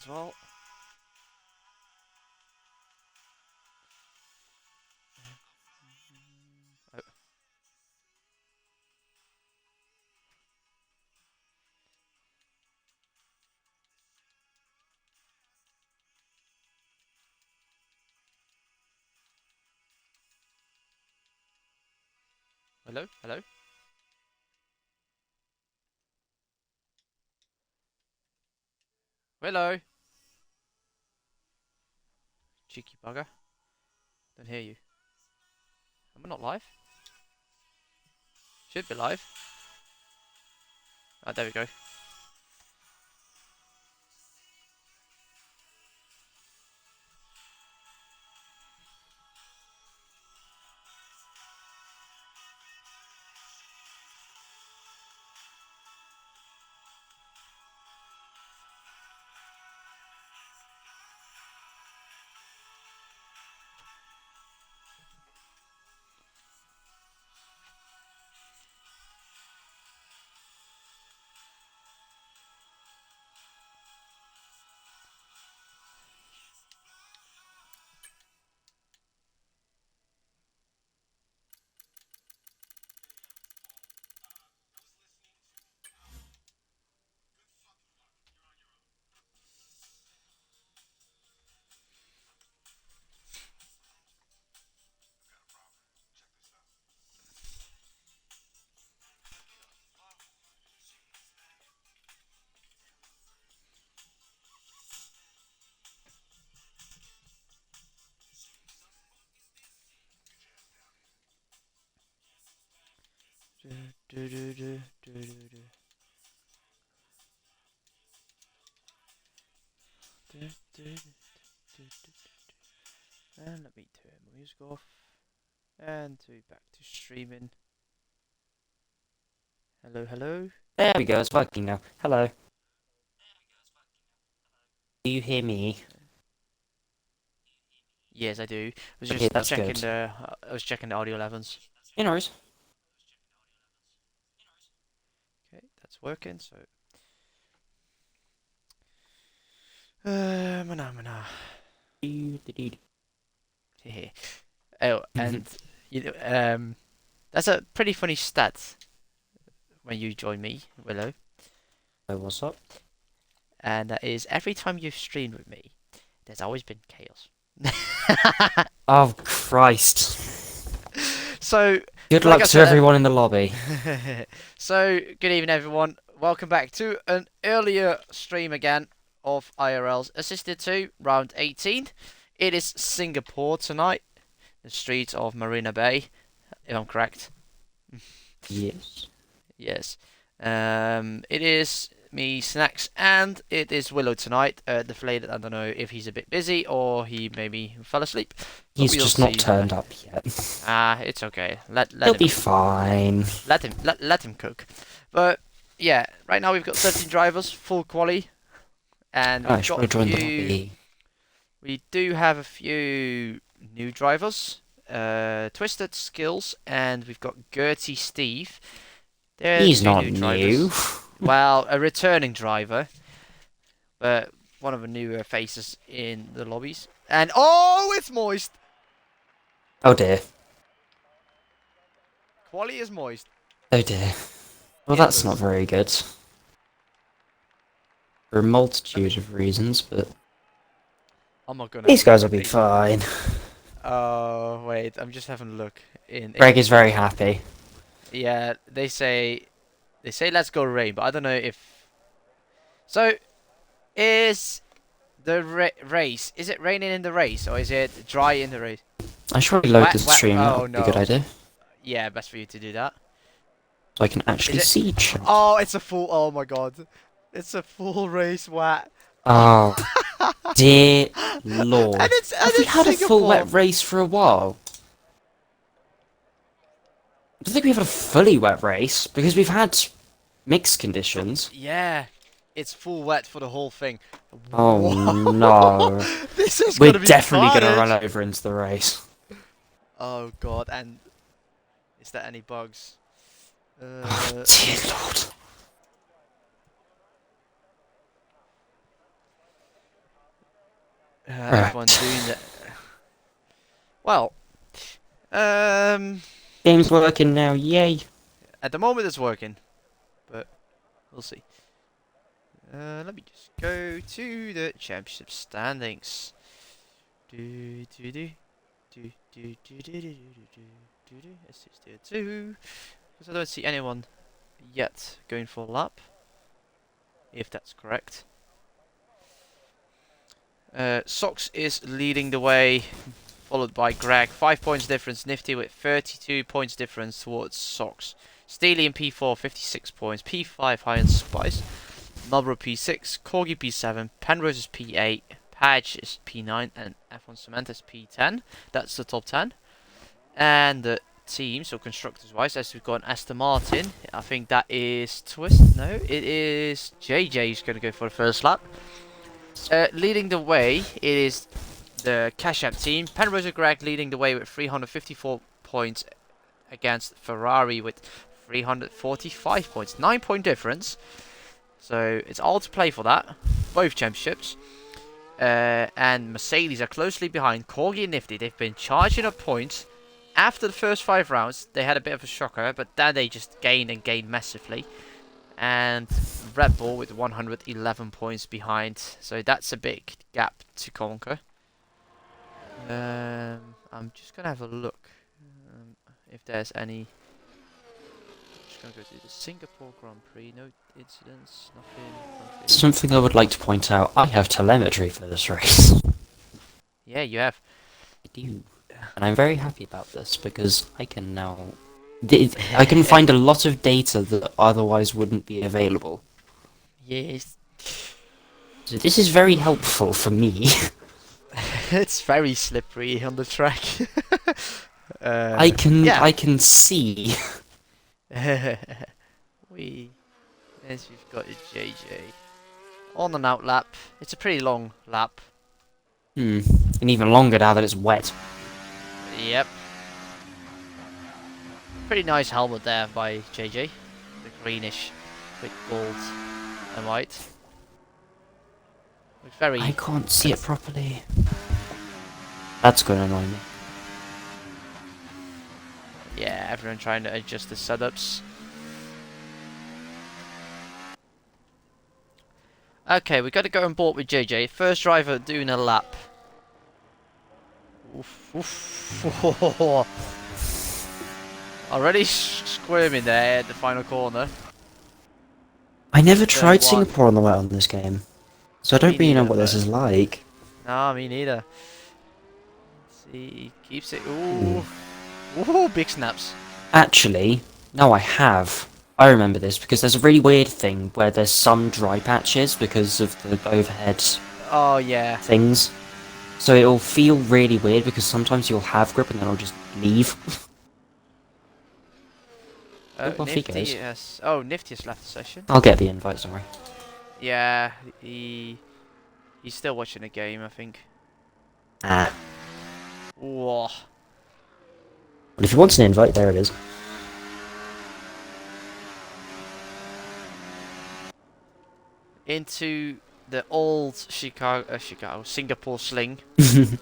well. Oh. Hello? Hello? Willow! Cheeky bugger. Don't hear you. Am I not live? Should be live. Ah, there we go. And let me turn my music off. And back to streaming. Hello, hello. There we go, it's working now. Hello. Do you hear me? Yes, I do. I was Okay, just that's checking good. I was checking the audio levels. No worries. Okay, that's working. So, mana. Hehe. Oh, and you know, that's a pretty funny stat when you join me, Willow. Oh, what's up? And that is every time you've streamed with me, there's always been chaos. Oh, Christ. So, Good like luck I to said, everyone in the lobby. so good evening, everyone. Welcome back to an earlier stream again of IRL's Assisted 2, round 18. It is Singapore tonight, the streets of Marina Bay, if I'm correct. Yes. Yes. It is me, Snacks, and it is Willow tonight. The flayed, I don't know if he's a bit busy or he maybe fell asleep. He's We'll just not see. turned up yet. It's okay. Let He'll him be fine. let him cook. But yeah, right now we've got 13 drivers, full quali, and I we've should got a join the few. lobby. We do have a few new drivers. Twisted Skills, and we've got Gertie Steve. They're the He's two not new new. drivers. Well, a returning driver, but one of the newer faces in the lobbies. And oh, it's moist. Oh dear. Quali is moist. Oh dear. Well, In that's not boost. very good. For a multitude of reasons, but I'm not gonna these look guys will what be they say. fine. Oh wait, I'm just having a look in. Greg is very happy. Yeah, they say let's go rain, but I don't know if. So is the race? Is it raining in the race or is it dry in the race? I should probably load Wet, the wet. stream, that Oh would be a good no. idea. Yeah, best for you to do that. So I can Is actually it? see chat. Oh, it's a full. Oh my god, it's a full race wet. Oh, dear and lord. Have we it's had a full Singapore. wet race for a while? I don't think we've had a fully wet race, because we've had mixed conditions. Yeah, it's full wet for the whole thing. Oh Whoa, no. this is We're gonna be definitely gonna run carnage. over into the race. Oh god, and is there any bugs? Oh dear lord. Everyone's doing Right. that. Well, um, Game's working now, yay. at the moment it's working, but we'll see. Let me just go to the championship standings. Do do do do do do do do do do do. It's just tier two. Because I don't see anyone yet going for a lap, if that's correct. Sox is leading the way, followed by Greg. 5 points difference. Nifty with 32 points difference towards Sox. Steely in P4, 56 points. P5 High and Spice. Marlboro P6. Corgi P7. Penrose is P8. Padge is P9. And F1 Cement is P10. That's the top 10. And the teams, or constructors wise, as we've got an Aston Martin. I think that is Twist. No, it is JJ who's going to go for the first lap. Leading the way, it is the Cash App team. Penrose and Greg leading the way with 354 points against Ferrari with 345 points. 9-point difference. So it's all to play for that. Both championships. And Mercedes are closely behind. Corgi and Nifty, they've been charging up points. After the first 5 rounds, they had a bit of a shocker, but then they just gained and gained massively. And Red Bull with 111 points behind, so that's a big gap to conquer. I'm just gonna have a look if there's any. Just gonna go to the Singapore Grand Prix. No incidents, nothing. Something I would like to point out, I have telemetry for this race. Yeah, you have. I do. And I'm very happy about this because I can now... I can find a lot of data that otherwise wouldn't be available. Yes. So this is very helpful for me. It's very slippery on the track. I can see. We've got a JJ on an out lap. It's a pretty long lap. And even longer now that it's wet. Yep. Pretty nice helmet there by JJ. The greenish with gold and white. Looks very... I can't see it properly. That's going to annoy me. Yeah, everyone trying to adjust the setups. Okay, we got to go on board with JJ. First driver doing a lap. Oof, oof. Already squirming there at the final corner. I never tried Turn one. Singapore on the wet on this game, so I don't Me really know neither, what this but- is like. Nah, me neither. Let's see, he keeps it. Ooh. Ooh, big snaps. Actually, no, I have. I remember this because there's a really weird thing where there's some dry patches because of the overhead Oh, yeah. things. So it'll feel really weird because sometimes you'll have grip and then it'll just leave. Off he goes. Nifty has... Oh, Nifty has left the session. I'll get the invite, sorry. Yeah, he's still watching the game, I think. Ah. Whoa. Well, if he wants an invite, there it is. Into the old Singapore sling. The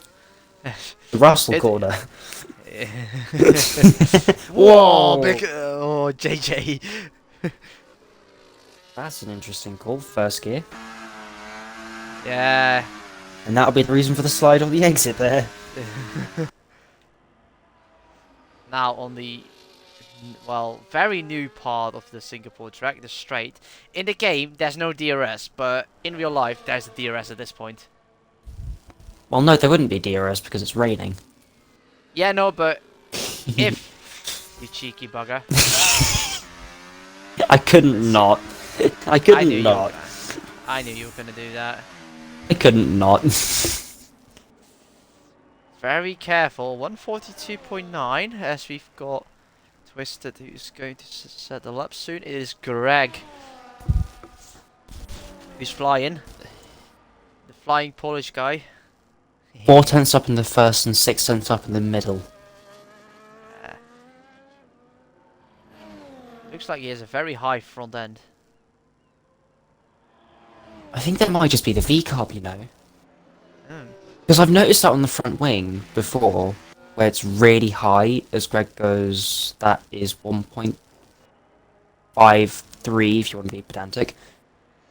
Russell It- corner. Whoa, big... Oh, JJ. That's an interesting call, first gear. Yeah. And that'll be the reason for the slide on the exit there. Now on the, well, very new part of the Singapore track, the straight. In the game, there's no DRS, but in real life, there's a DRS at this point. Well, no, there wouldn't be DRS because it's raining. Yeah, no, but if you cheeky bugger, I couldn't not. I couldn't not. I knew you were gonna do that. I couldn't not. Very careful. 142.9 as we've got Twisted, who's going to set the lap soon. It is Greg who's flying. The flying Polish guy. 4 tenths up in the first and 6 tenths up in the middle. Looks like he has a very high front end. I think that might just be the V-carb, you know. Oh. Because I've noticed that on the front wing before, where it's really high, as Greg goes, that is 1.53 if you want to be pedantic,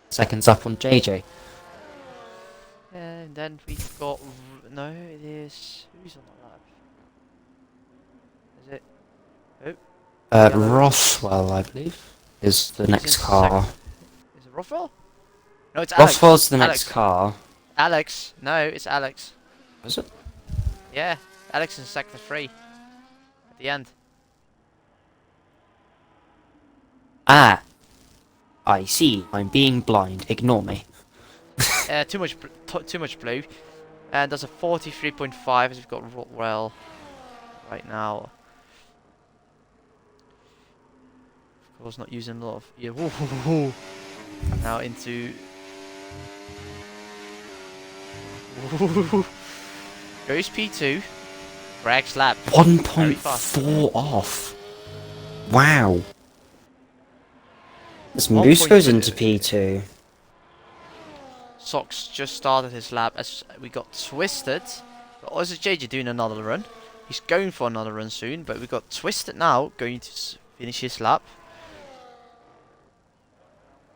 seconds up on JJ. And then we've got... No, it is... Who's on the lap? Is it... Oh, Yellow. Rothwell, I believe, is the He's next in car. Is it Rothwell? No, it's Alex. Rothwell's the Alex. next car. Alex. No, it's Alex. Is it? Yeah, Alex is in sector 3. At the end. Ah, I see. I'm being blind. Ignore me. Too much blue. And there's a 43.5 as we've got Rothwell right now. Of course, not using a lot of... Yeah, now into... Goes P2. Greg's lap. Very fast. 1.4 off. Wow. This Moose 1.2. goes into P2. Sox just started his lap as we got twisted. But also JJ doing another run. He's going for another run soon, but we got twisted now, going to finish his lap.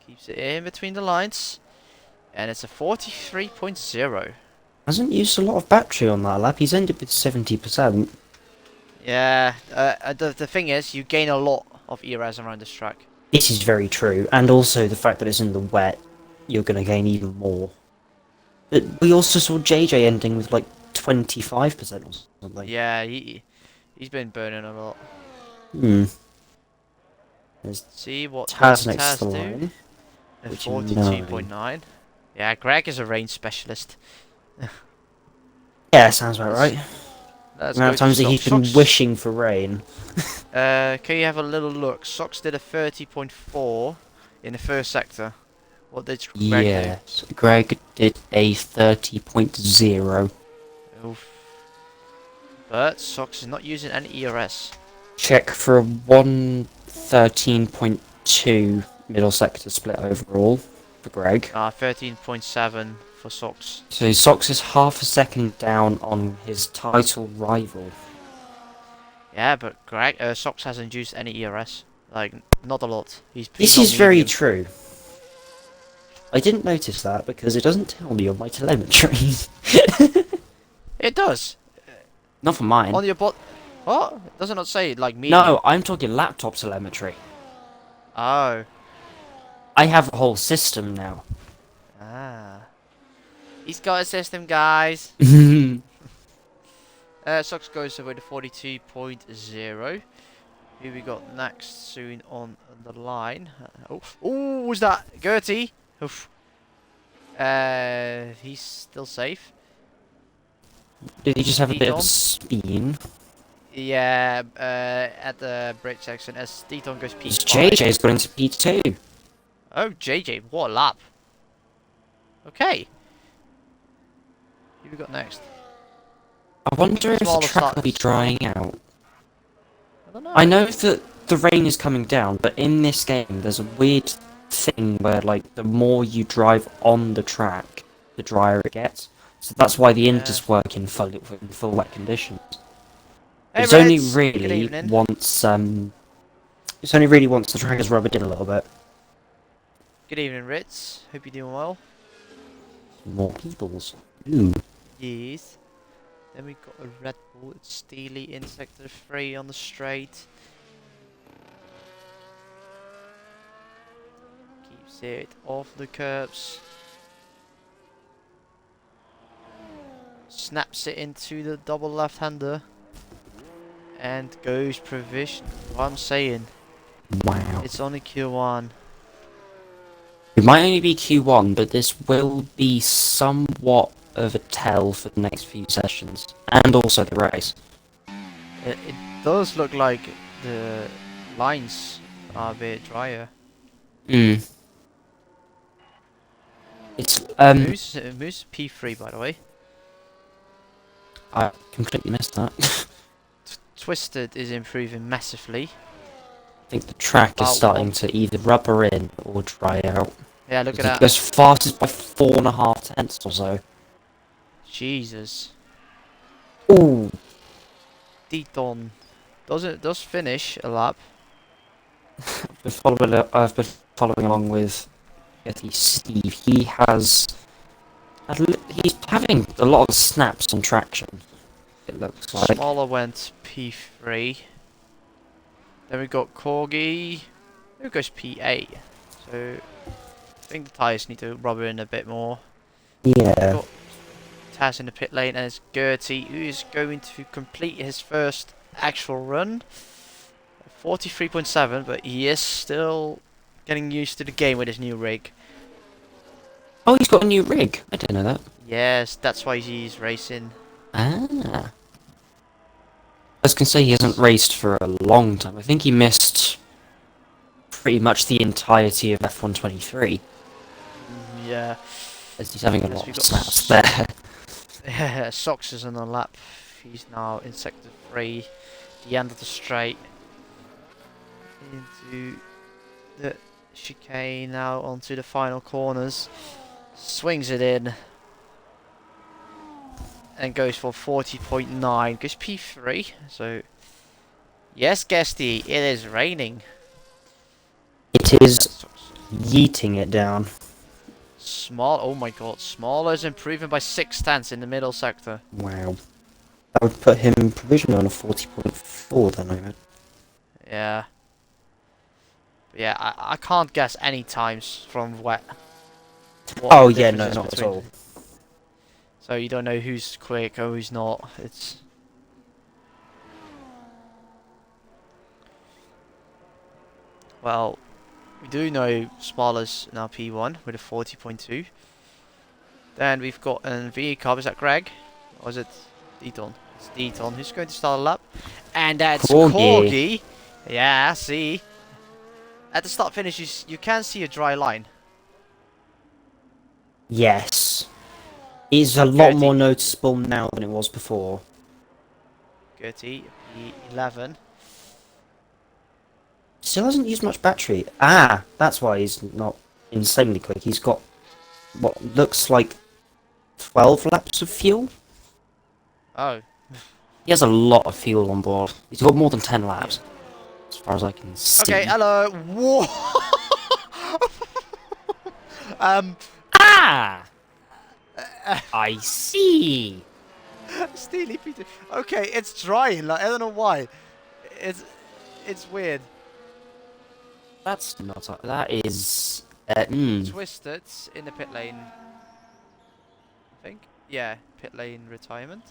Keeps it in between the lines. And it's a 43.0. Hasn't used a lot of battery on that lap. He's ended with 70%. Yeah, the thing is, you gain a lot of ERAs around this track. This is very true, and also the fact that it's in the wet, you're going to gain even more. But we also saw JJ ending with like 25% or something. Yeah, he's been burning a lot. Hmm. There's See what Taz does next Taz to the do? line. A which you 42.9. Yeah, Greg is a range specialist. Yeah, sounds about right. Let's The amount go of times to that he's Sox. been wishing for rain. Can you have a little look? Sox did a 30.4 in the first sector. What did Greg Yes, Greg did a 30.0. do? Oof. But Sox is not using any ERS. Check for a 113.2 middle sector split overall for Greg. 13.7 for Sox. So Sox is half a second down on his title rival. Yeah, but Sox hasn't used any ERS. Like, not a lot. He's This on is very medium. true. I didn't notice that because it doesn't tell me on my telemetry. It does. Not for mine. On your bot. What? Does it not say, like, medium? No, I'm talking laptop telemetry. Oh. I have a whole system now. Ah. He's got a system, guys. Sox goes away to 42.0. Who we got next soon on the line? Oh, was that Gertie? Oof. He's still safe. Did he just have a bit of a Deton? spin? Yeah, at the bridge section as Deton goes P5. JJ's got into P2. Oh, JJ, what a lap. Okay. Who we got next? I wonder if the Smaller track will be starts. drying out. I don't know. I know that the rain is coming down, but in this game there's a weird thing where like the more you drive on the track, the drier it gets. So that's why the inters work in full wet conditions. Hey, It's only Reds. Good really evening. once it's only really once the track is rubbered in a little bit. Good evening, Ritz. Hope you're doing well. More peoples. Ooh. Yes. Then we got a Red Bull. It's Steely in sector 3 on the straight. Keeps it off the curbs. Snaps it into the double left-hander. And goes provision. What I'm saying. Wow. It's only Q1. It might only be Q1, but this will be somewhat of a tell for the next few sessions, and also the race. It does look like the lines are a bit drier. Hmm. It's Moose P3 by the way. I completely missed that. Twisted is improving massively. I think the track is About starting one. to either rubber in or dry out. Yeah, look I think at it that. goes fastest by 4.5 tenths or so. Jesus. Ooh, Deaton does finish a lap. I've been following along with Steve. He's having a lot of snaps on traction. It looks like. Smaller went P3. Then we got Corgi. Who goes P8? So I think the tyres need to rubber in a bit more. Yeah. Got Taz in the pit lane, and it's Gertie who is going to complete his first actual run. 43.7, but he is still getting used to the game with his new rig. Oh, he's got a new rig. I didn't know that. Yes, that's why he's racing. Ah. I was gonna say he hasn't raced for a long time. I think he missed pretty much the entirety of F123. Yeah. As he's having a As lot we of got snaps there. Yeah, Sox is on the lap. He's now in sector 3, the end of the straight. Into the chicane now onto the final corners. Swings it in. And goes for 40.9. Goes P3. So, yes, Guesty, it is raining. It is yeeting it down. Small. Oh my god, Smaller is improving by 6/10 in the middle sector. Wow. That would put him provisionally on a 40.4 then, I bet. Yeah. But yeah, I can't guess any times from wet. Oh yeah, no, not at all. So you don't know who's quick or who's not. It's... Well, we do know Smalla's now P1 with a 40.2. Then we've got an V car. Is that Greg? Or is it Deaton? It's Deaton who's going to start a lap. And that's Corgi. Yeah, see. At the start finish, you can see a dry line. Yes. It's a lot more noticeable now than it was before. Gertie, P11. Still hasn't used much battery. Ah, that's why he's not insanely quick. He's got what looks like 12 laps of fuel. Oh. He has a lot of fuel on board. He's got more than 10 laps, as far as I can see. Okay, hello. Whoa. Ah! I see. Steely Peter. Okay, it's drying. Like, I don't know why. It's weird. That's not. That is. Twisted in the pit lane. I think. Yeah, pit lane retirement.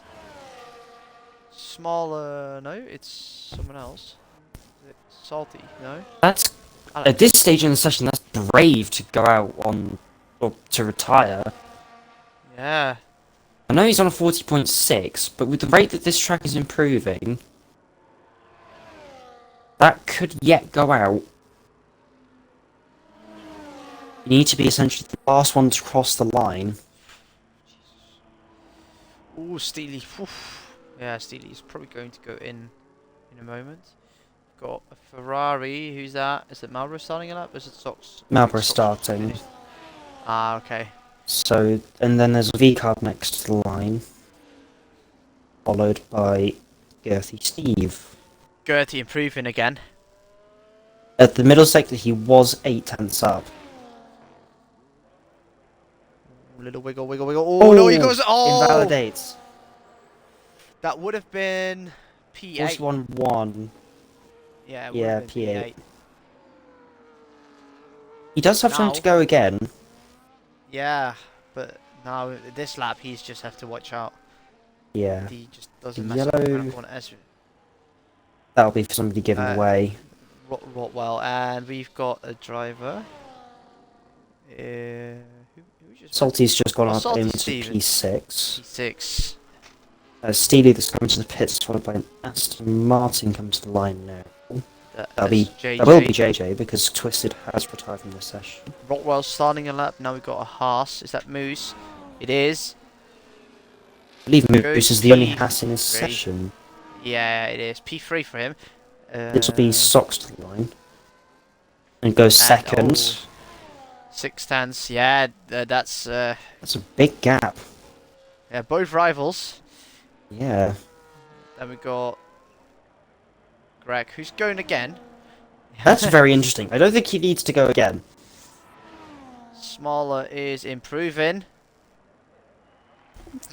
Smaller. No, it's someone else. Is it Salty? No. That's at this stage in the session. That's brave to go out on or to retire. Yeah. I know he's on a 40.6, but with the rate that this track is improving, that could yet go out. You need to be essentially the last one to cross the line. Ooh, Steely. Oof. Yeah, Steely is probably going to go in a moment. Got a Ferrari. Who's that? Is it Marlboro starting a lap? Is it Sox? Marlboro starting. Ah, okay. So, and then there's a V-card next to the line, followed by Girthy Steve. Gertie improving again. At the middle sector, he was 8 tenths up. Little wiggle, wiggle, wiggle. Oh, no, he goes. Oh! Invalidates. That would have been P8. Was 1-1. Yeah, Yeah, P8. P8. He does have time to go again. Yeah, but now this lap he's just have to watch out. Yeah. He just doesn't mess Yellow. up when I That'll be for somebody giving away. Rotwell, and we've got a driver. Who just Salty's just gone up Salty into Steven. P6. P6. Steely that's coming to the pits, followed by an Aston Martin coming to the line now. That will be JJ because Twisted has retired from this session. Rotwell starting a lap. Now we've got a Haas. Is that Moose? It is. I believe Moose is the only Haas in his session. Yeah, it is. P3 for him. This will be Sox to the line. And goes second. 6 tenths. Yeah, that's... That's a big gap. Yeah, Yeah, both rivals. Yeah. Then we got Greg, who's going again. That's very interesting. I don't think he needs to go again. Smaller is improving.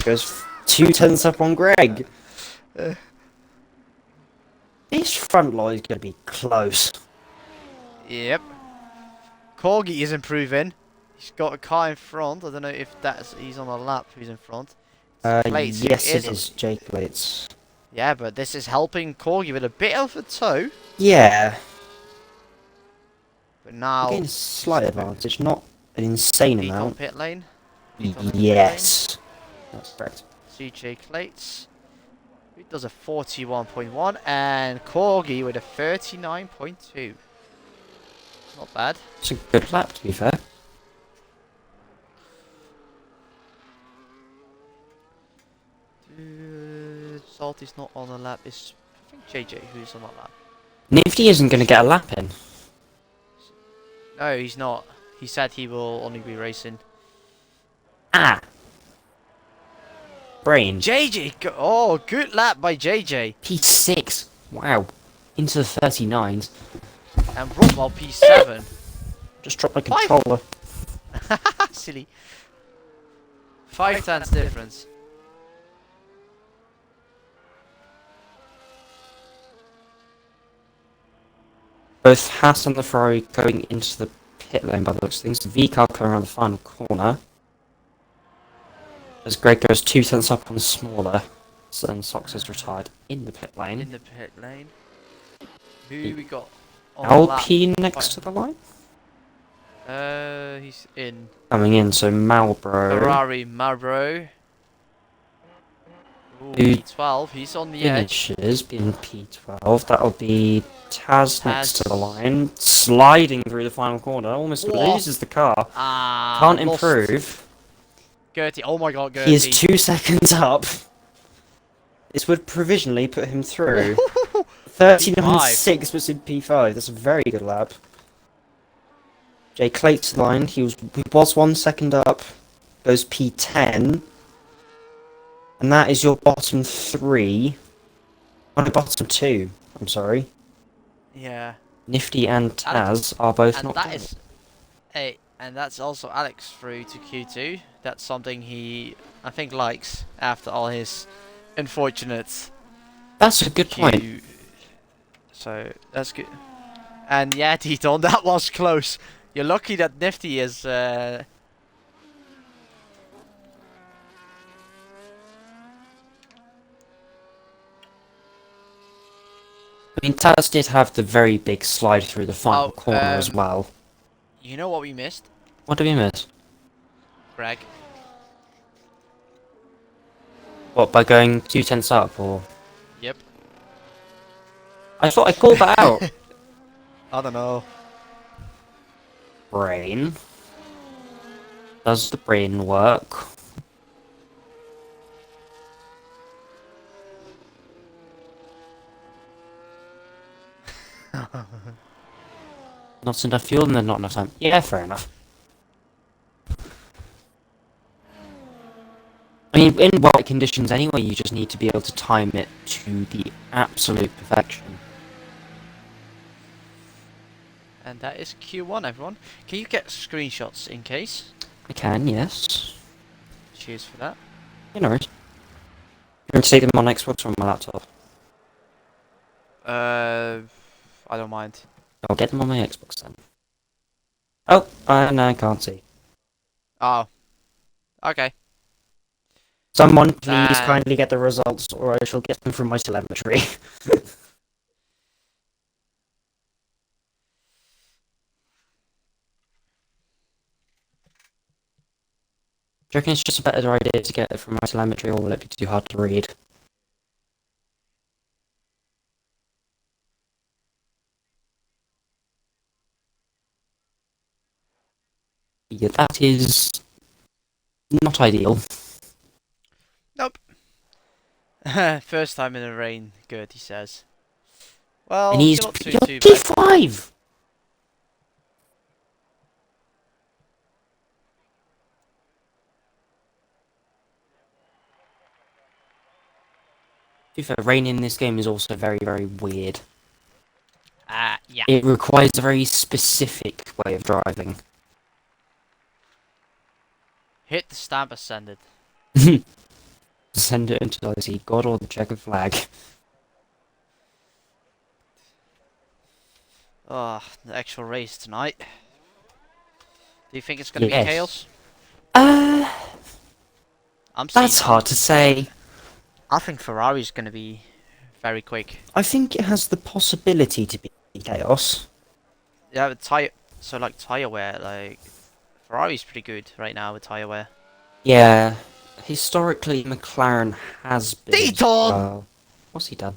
Goes 2 tenths up on Greg. Uh, This front line is going to be close. Yep. Corgi is improving. He's got a car in front. I don't know if he's on a lap who's in front. It's Clates who Yes, it is. is Jake Blitz. Yeah, but this is helping Corgi with a bit of a toe. Yeah. But You now. gain a slight advantage, not an insane Pete on amount. pit lane. Pete on the pit Yes. That's correct. lane. CJ Clates. Who does a 41.1 and Corgi with a 39.2. Not bad. It's a good lap, to be fair. Salty's not on a lap. It's I think JJ who's on a lap. Nifty isn't going to get a lap in. No, he's not. He said he will only be racing. Ah! Brain. JJ! Oh, good lap by JJ. P6. Wow. Into the 39s. And Brookwell P7. Just dropped my controller. Silly. 5 tenths difference. Both Haas and the Ferrari going into the pit lane by the looks of things. The V car coming around the final corner. As Greg goes 2 tenths up on smaller. And Sox is retired in the pit lane. In the pit lane. Who we got on Alpine lap? next to the line? He's in. Coming in, so Marlboro. Ferrari Marlboro. Ooh, Who P12, he's on the edge. Finishes being P12. That'll be Taz next to the line. Sliding through the final corner. Almost Whoa. loses the car. Ah, Can't lost. improve. Gertie, oh my god, Gertie. He is 2 seconds up. This would provisionally put him through. 39.6 was in P5. That's a very good lap. Jay Clate's line. He was 1 second up. Goes P10. And that is your bottom 3. Oh, no, bottom 2. I'm sorry. Yeah. Nifty and Taz are both And not that down. is, hey, and that's also Alex through to Q2. That's something he, I think, likes after all his unfortunate That's a good point. Q. So that's good. And yeah, Teton, that was close. You're lucky that Nifty is. I mean, Taz did have the very big slide through the final corner as well. You know what we missed, What did we miss? Greg? What, by going 2 tenths up, or...? Yep. I thought I called that out! I don't know. Brain. Does the brain work? Not enough fuel and then not enough time. Yeah, fair enough. I mean, in wet conditions anyway, you just need to be able to time it to the absolute perfection. And that is Q1, everyone. Can you get screenshots in case? I can, yes. Cheers for that. You know, you're going to take them on Xbox or on my laptop. I don't mind. I'll get them on my Xbox then. Oh, no, I can't see. Oh. Okay. Someone please kindly get the results, or I shall get them from my telemetry. Do you reckon it's just a better idea to get it from my telemetry, or will it be too hard to read? Yeah, that is not ideal. Nope. First time in the rain, Gertie says. Well, And he's you're not too bad. P5! be fair, rain in this game is also very, very weird. Yeah. It requires a very specific way of driving. Hit the stamp as sended. Send it until I see God or the checkered flag. Oh, the actual race tonight. Do you think it's going to be Yes. chaos? Uh, I'm that's hard to say. I think Ferrari's going to be very quick. I think it has the possibility to be chaos. Yeah, with tire. So like tire wear, like Ferrari's pretty good right now with tire wear. Yeah, historically McLaren has been. Deton! What's he done?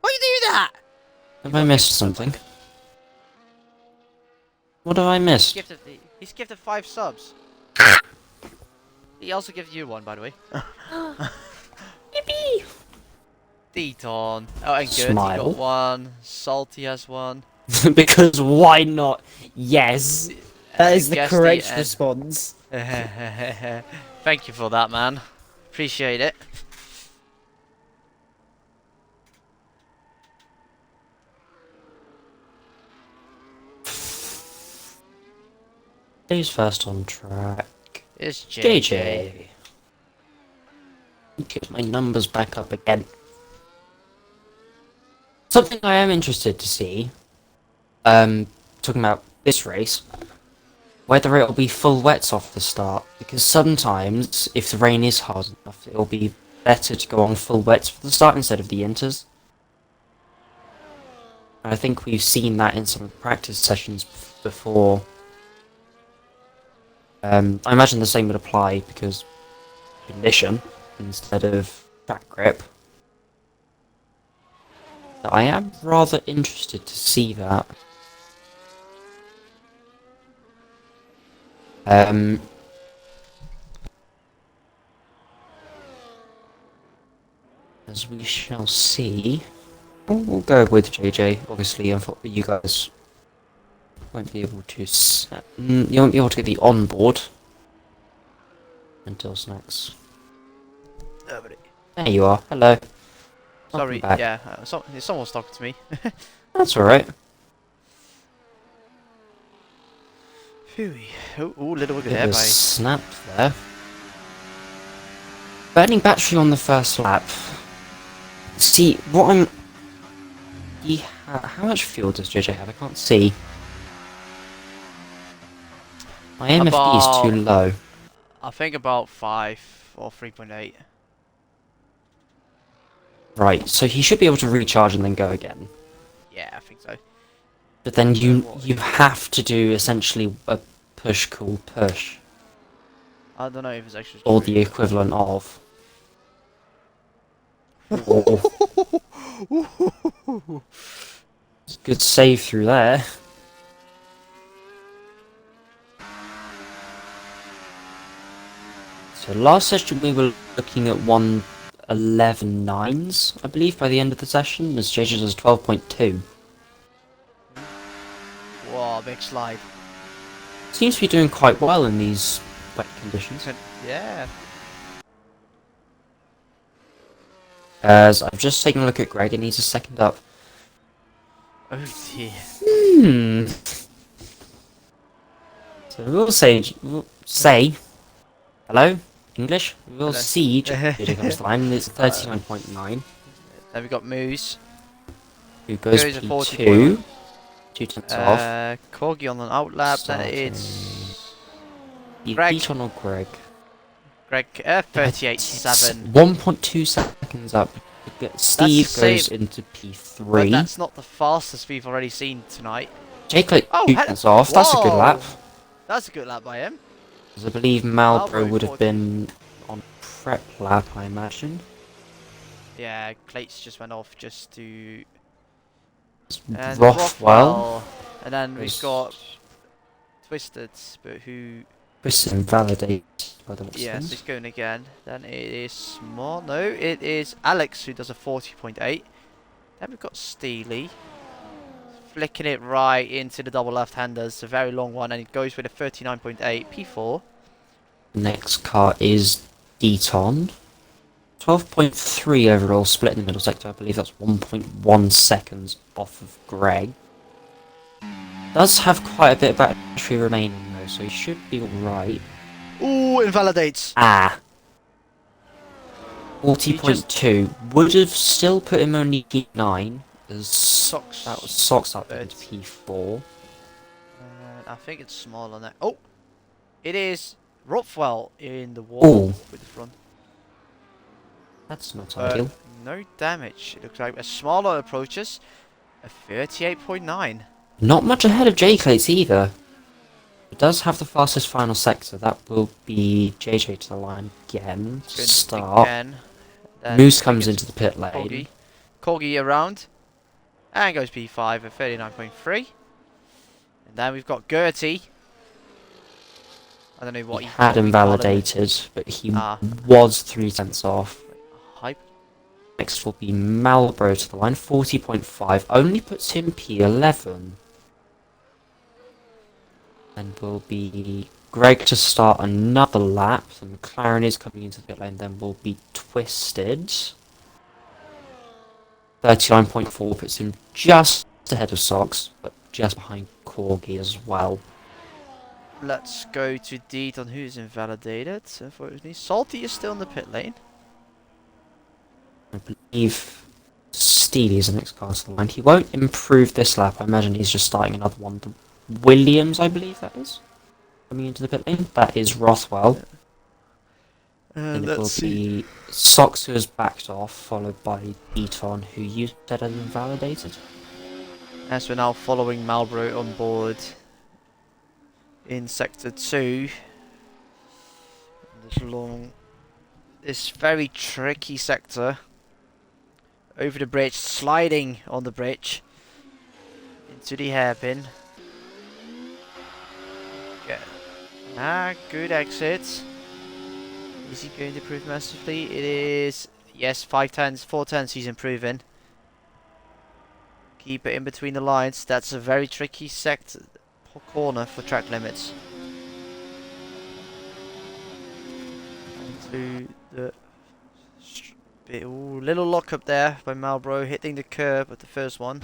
Why you do that? Have I missed something? What have I missed? He's gifted 5 subs. He also gives you one, by the way. Yippee! Deton. Oh, and Gertie Smile. got one. Salty has one. Because why not? Yes, that is the Guesty correct and- response. Thank you for that, man. Appreciate it. Who's first on track? It's JJ. JJ. Get my numbers back up again. Something I am interested to see, talking about this race, whether it'll be full wets off the start, because sometimes, if the rain is hard enough, it'll be better to go on full wets for the start instead of the inters. I think we've seen that in some of the practice sessions before. I imagine the same would apply, because condition instead of track grip. But I am rather interested to see that. As we shall see. We'll go with JJ, obviously, and you guys won't be able to you won't be able to get the onboard until snacks. There you are, hello. Sorry, Welcome back. yeah, someone's talking to me. That's alright. Phew. Ooh, little look at Bit there of a by. snap there. Burning battery on the first lap. See, what I'm... How much fuel does JJ have? I can't see. My MFD is too low. I think about 5 or 3.8. Right, so he should be able to recharge and then go again. Yeah, I think so. But then you have to do essentially a push. I don't know if it's actually. Or the equivalent of. Good save through there. So last session we were looking at 1:11.9s, I believe, by the end of the session, as JJ does 12.2. Whoa, big slide. Seems to be doing quite well in these wet conditions. Yeah. As I've just taken a look at Greg and he's a second up. Oh dear. So we'll say hello, English. We'll Hello. see JJ comes to line. It's 39.9. Then we got Moose. Who goes Goes at P2. 2 tenths off. Corgi on an outlap. Then Starting. it's Greg. Greg. Beaton or Greg? Greg 38.7. 1.2 seconds up. Steve the goes same- into But P3. that's not the fastest we've already seen tonight. Jake like Oh, 2 hello. tenths off. That's a good Whoa. lap. That's a good lap by him. Because I believe Malbro Malbro would have 40. been on prep lap, I imagine. Yeah, Clates just went off just to. It's And Rothwell. And then we've Goes- got Twisted, but who. Chris invalidated by the looks of Yes, things. he's going again. Then it is Small. No, it is Alex who does a 40.8. Then we've got Steely. Flicking it right into the double left-handers. A very long one, and it goes with a 39.8 P4. Next car is Deton. 12.3 overall split in the middle sector. I believe that's 1.1 seconds off of Greg. Does have quite a bit of battery remaining though, so he should be alright. Ooh, invalidates. Ah! 40.2 would have still put him only P9, as Socks. that was Socks up into 30. P4. I think it's smaller than. Oh, it is Rupfwell in the wall with the front. That's not ideal. No damage. It looks like a smaller approaches. A 38.9. Not much ahead of J-Clates either. It does have the fastest final sector. That will be JJ to the line again to start. Again. Moose comes into the pit lane. Corgi around. And goes P5 at 39.3. And then we've got Gertie. I don't know what he had invalidated, but he was 3 tenths off. Hype. Next will be Malbro to the line, 40.5. Only puts him P11. And will be Greg to start another lap. So McLaren is coming into the pit lane, then will be Twisted. 39.4 puts him just ahead of Socks, but just behind Corgi as well. Let's go to Deet on who's invalidated. Unfortunately, Salty is still in the pit lane. I believe Steely is the next car to the line. He won't improve this lap. I imagine he's just starting another one. Williams, I believe that is, coming into the pit lane. That is Rothwell. And it will be Socks who has backed off, followed by Eton, who you said had invalidated. As we're now following Malbro on board in Sector 2. This very tricky sector. Over the bridge, sliding on the bridge. Into the hairpin. Good exit. Is he going to improve massively? It is, yes, 5 turns, 4 turns he's improving. Keep it in between the lines. That's a very tricky sector, corner for track limits. Into the little lock up there by Malbro, hitting the curb at the first one.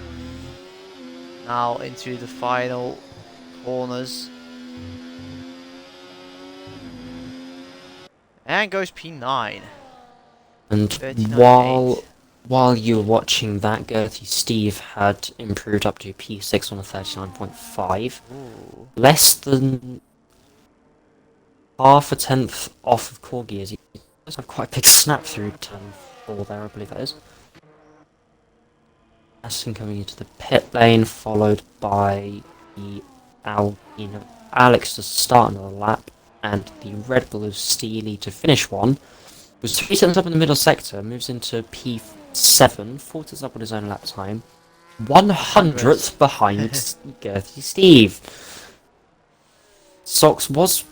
Now into the final corners. And goes P9. And while you were watching that, Gertie Steve had improved up to P6 on a 39.5. Less than half a tenth off of Corgi, as he does have quite a big snap through turn 4 there, I believe that is. Aston coming into the pit lane, followed by the Alex to start another lap, and the Red Bull of Steely to finish one. Was 3 tenths up in the middle sector, moves into P7, 4 tenths up on his own lap time, 100th behind Gertie Steve. Socks was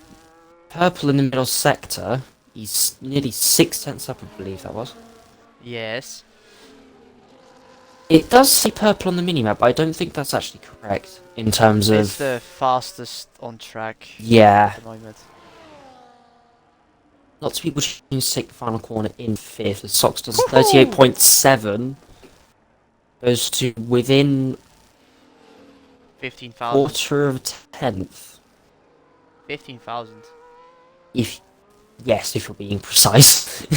purple in the middle sector. He's nearly 6 tenths up, I believe that was. Yes. It does say purple on the minimap, but I don't think that's actually correct in terms of... It's the fastest on track. Yeah. At the moment. Lots of people choose to take the final corner in 5th, as Socks does 38.7. Goes to within 15,000. quarter of a tenth. 15,000. Yes, if you're being precise.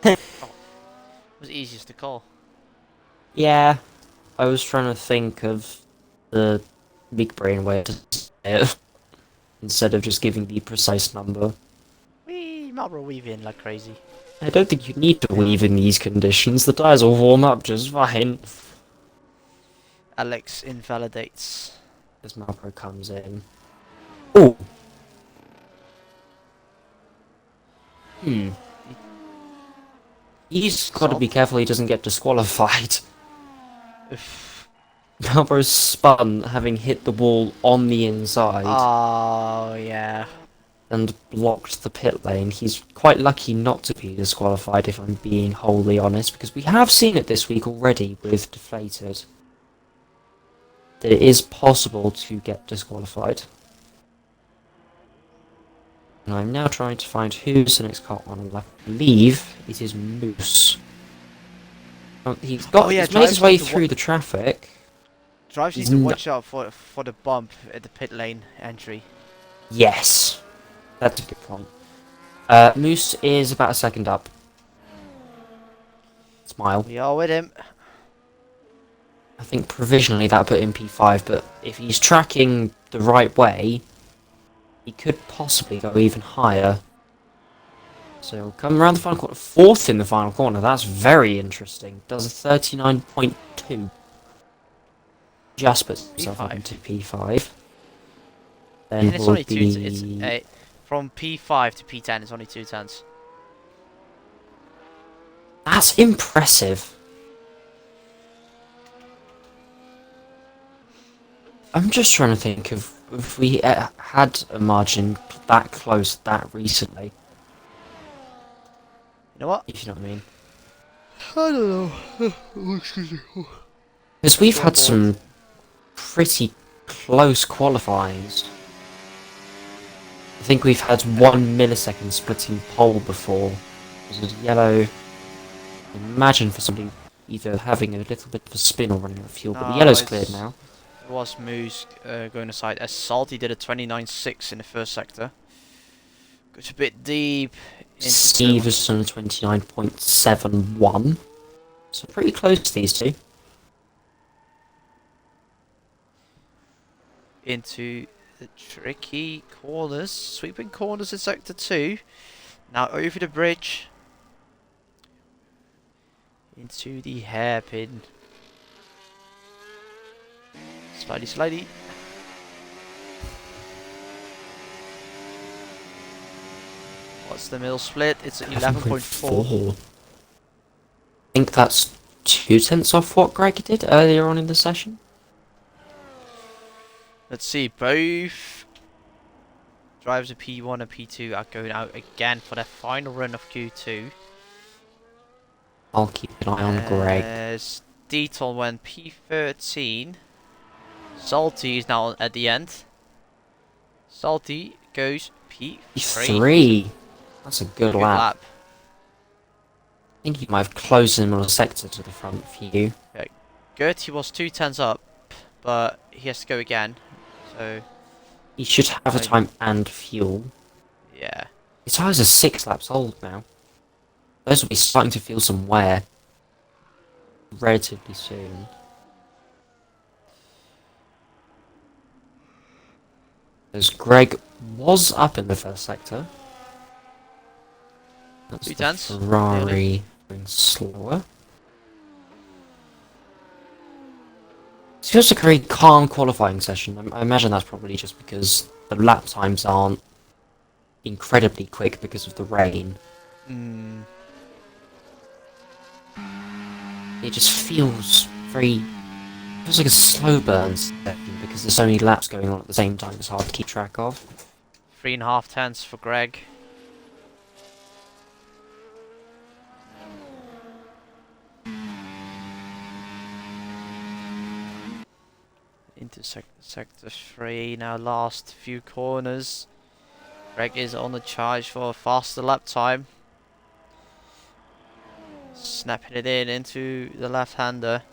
It was easiest to call. Yeah, I was trying to think of the big brain way to say it, instead of just giving the precise number. Malbro weave in like crazy. I don't think you need to weave in these conditions, the tyres will warm up just fine. Alex invalidates. As Malbro comes in. Ooh! He's got to be careful he doesn't get disqualified. Malbro's spun, having hit the wall on the inside. Oh, yeah. And blocked the pit lane. He's quite lucky not to be disqualified, if I'm being wholly honest, because we have seen it this week already with Deflated. That it is possible to get disqualified. And I'm now trying to find who's the next car on. I believe it is Moose. Oh yeah, He's made his drivers way need to through the traffic. drivers need He's to not. watch out for the bump at the pit lane entry. Yes, that's a good point. Moose is about a second up. Smile. We are with him. I think provisionally that put him P5, but if he's tracking the right way, he could possibly go even higher. So he'll come around the final corner. Fourth in the final corner. That's very interesting. Does a 39.2. Just puts himself up P5. into P5. Then And it's will only be... It's from P5 to P10. It's only 2 turns. That's impressive. I'm just trying to think of if we had a margin that close that recently. You know what? If you know what I mean. I don't know. Oh, excuse me. Because we've had some pretty close qualifyings. I think we've had 1 millisecond splitting pole before. There's a yellow. Imagine for somebody either having a little bit of a spin or running out of fuel, but the No, yellow's cleared now. it was Moose going aside. As Salty did a 29.6 in the first sector. Goes a bit deep. Stevenson 29.71. So pretty close, these two. Into the tricky corners. Sweeping corners in sector 2. Now over the bridge. Into the hairpin. Slidey, slidey. What's the middle split? It's 11.4. I think that's 2/10 off what Greg did earlier on in the session. Let's see, both drivers of P1 and P2 are going out again for their final run of Q2. I'll keep an eye on Greg. Deaton went P13. Salty is now at the end. Salty goes P3. 3. That's a good Good lap. lap. I think he might have closed the middle sector to the front few. Gertie was 2 turns up, but he has to go again. So He should have a time and fuel. yeah. His tyres are 6 laps old now. Those will be starting to feel some wear relatively soon. As Greg was up in the first sector. That's 2 the turns. Ferrari going slower. It feels like a very calm qualifying session. I imagine that's probably just because the lap times aren't incredibly quick because of the rain. It just feels feels like a slow burn session because there's so many laps going on at the same time. It's hard to keep track of. 3.5 turns for Greg. Into sector 3 now, last few corners. Greg is on the charge for a faster lap time. Snapping it into the left-hander.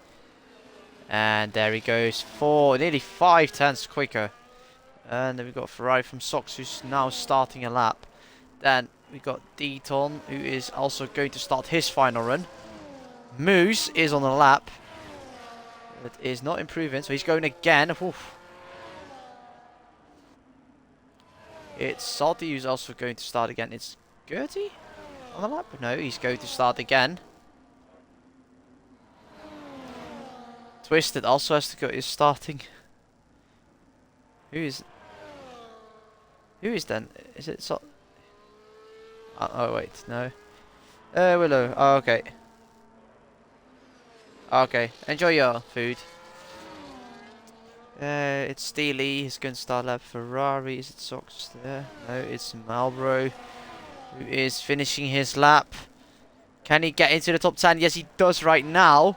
And there he goes, nearly 5 turns quicker. And then we've got Ferrari from Sox, who's now starting a lap. Then we got Deaton, who is also going to start his final run. Moose is on the lap. It is not improving, so he's going again. Oof. It's Salty who's also going to start again. It's Gertie on the lap? No, he's going to start again. Twisted also has to go. Is starting. Who is then? Is it oh wait, no. Willow. Oh, okay. Okay, enjoy your food. It's Steely. He's going to start lap. Ferrari. Is it Sox there? No, it's Marlboro, who is finishing his lap. Can he get into the top 10? Yes, he does right now.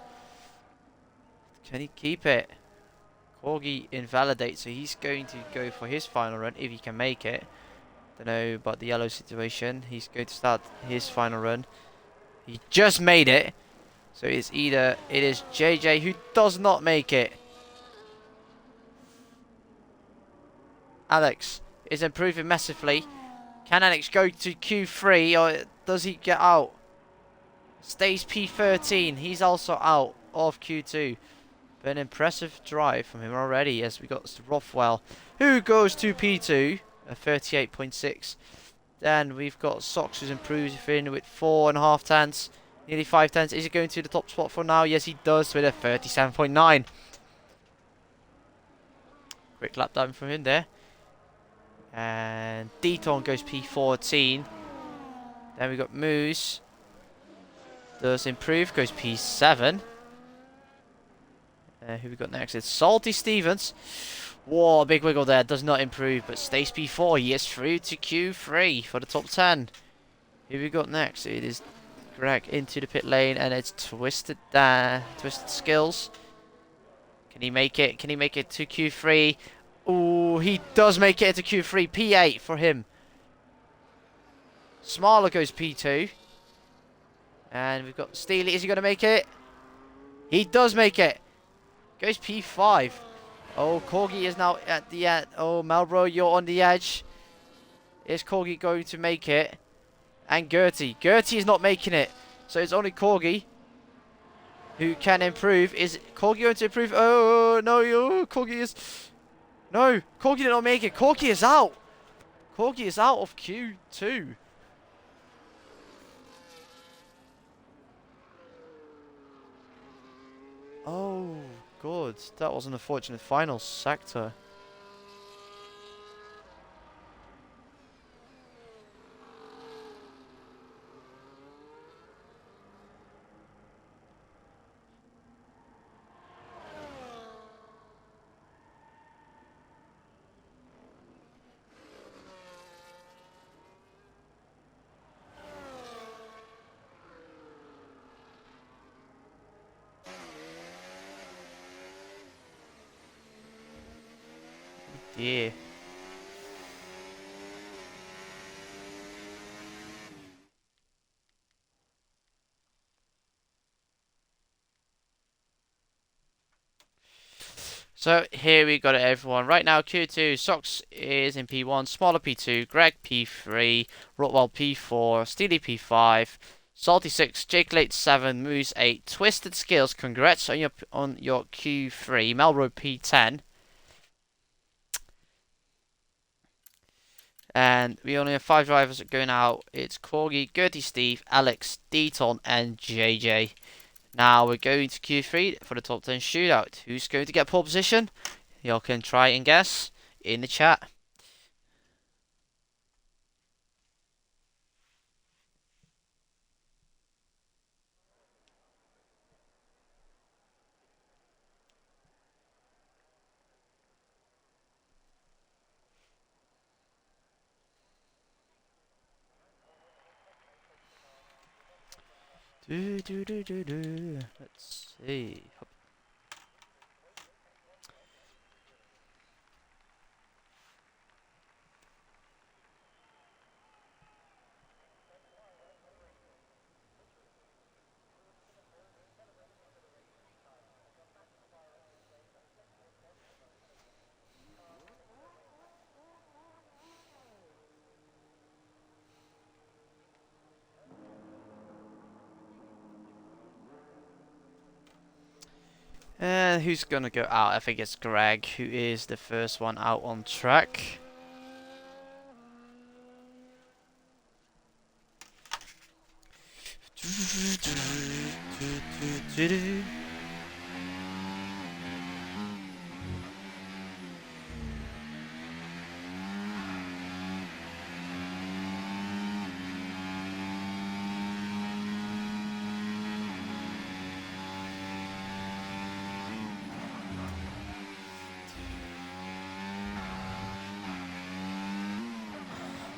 Can he keep it? Corgi invalidates, so he's going to go for his final run if he can make it. Don't know about the yellow situation. He's going to start his final run. He just made it. So it's either it is JJ who does not make it. Alex is improving massively. Can Alex go to Q3 or does he get out? Stays P13. He's also out of Q2. But an impressive drive from him already as we got Rothwell who goes to P2 at 38.6. Then we've got Sox who's improving with 4.5 tenths. Nearly 5 tenths. Is he going to the top spot for now? Yes, he does with a 37.9. Quick lap down from him there. And Deaton goes P14. Then we got Moose. Does improve, goes P7. Who we got next? It's Salty Stevens. Whoa, big wiggle there. Does not improve, but stays P4. He is through to Q3 for the top 10. Who we got next? It is Greg into the pit lane, and it's Twisted Skills. Can he make it? Can he make it to Q3? Oh, he does make it into Q3. P8 for him. Smaller goes P2. And we've got Steely. Is he going to make it? He does make it. Goes P5. Oh, Corgi is now at the end. Oh, Malbro, you're on the edge. Is Corgi going to make it? And Gertie. Gertie is not making it. So it's only Corgi who can improve. Is Corgi going to improve? Oh, no. Corgi is... No, Corgi did not make it. Corgi is out. Corgi is out of Q2. Oh, good. That was an unfortunate final sector. Yeah. So here we got it, everyone. Right now, Q2, Sox is in P1, Smaller P2, Greg P3, Rotwell P4, Steely P5, Salty 6, Jake Late 7, Moose 8, Twisted Skills. Congrats on your Q3, Melrose P10. And we only have 5 drivers going out. It's Corgi, Gertie Steve, Alex, Deaton, and JJ. Now we're going to Q3 for the top 10 shootout. Who's going to get pole position? Y'all can try and guess in the chat. Let's see. And who's gonna go out? I think it's Greg, who is the first one out on track.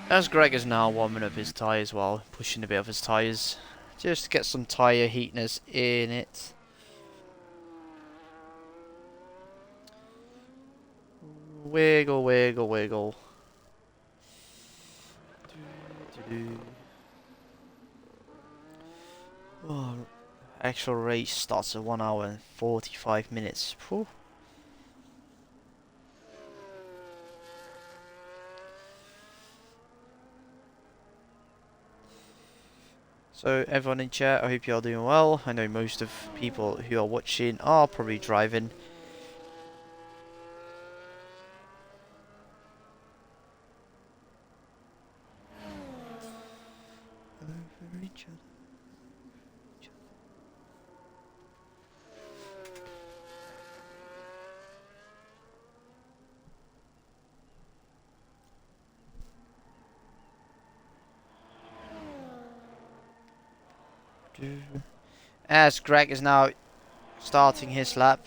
As Greg is now warming up his tyres while pushing a bit of his tyres, just to get some tyre heatness in it. Wiggle, wiggle, wiggle. Oh, actual race starts at 1 hour and 45 minutes. Whew. So everyone in chat, I hope you are doing well. I know most of people who are watching are probably driving. Over each other. As Greg is now starting his lap.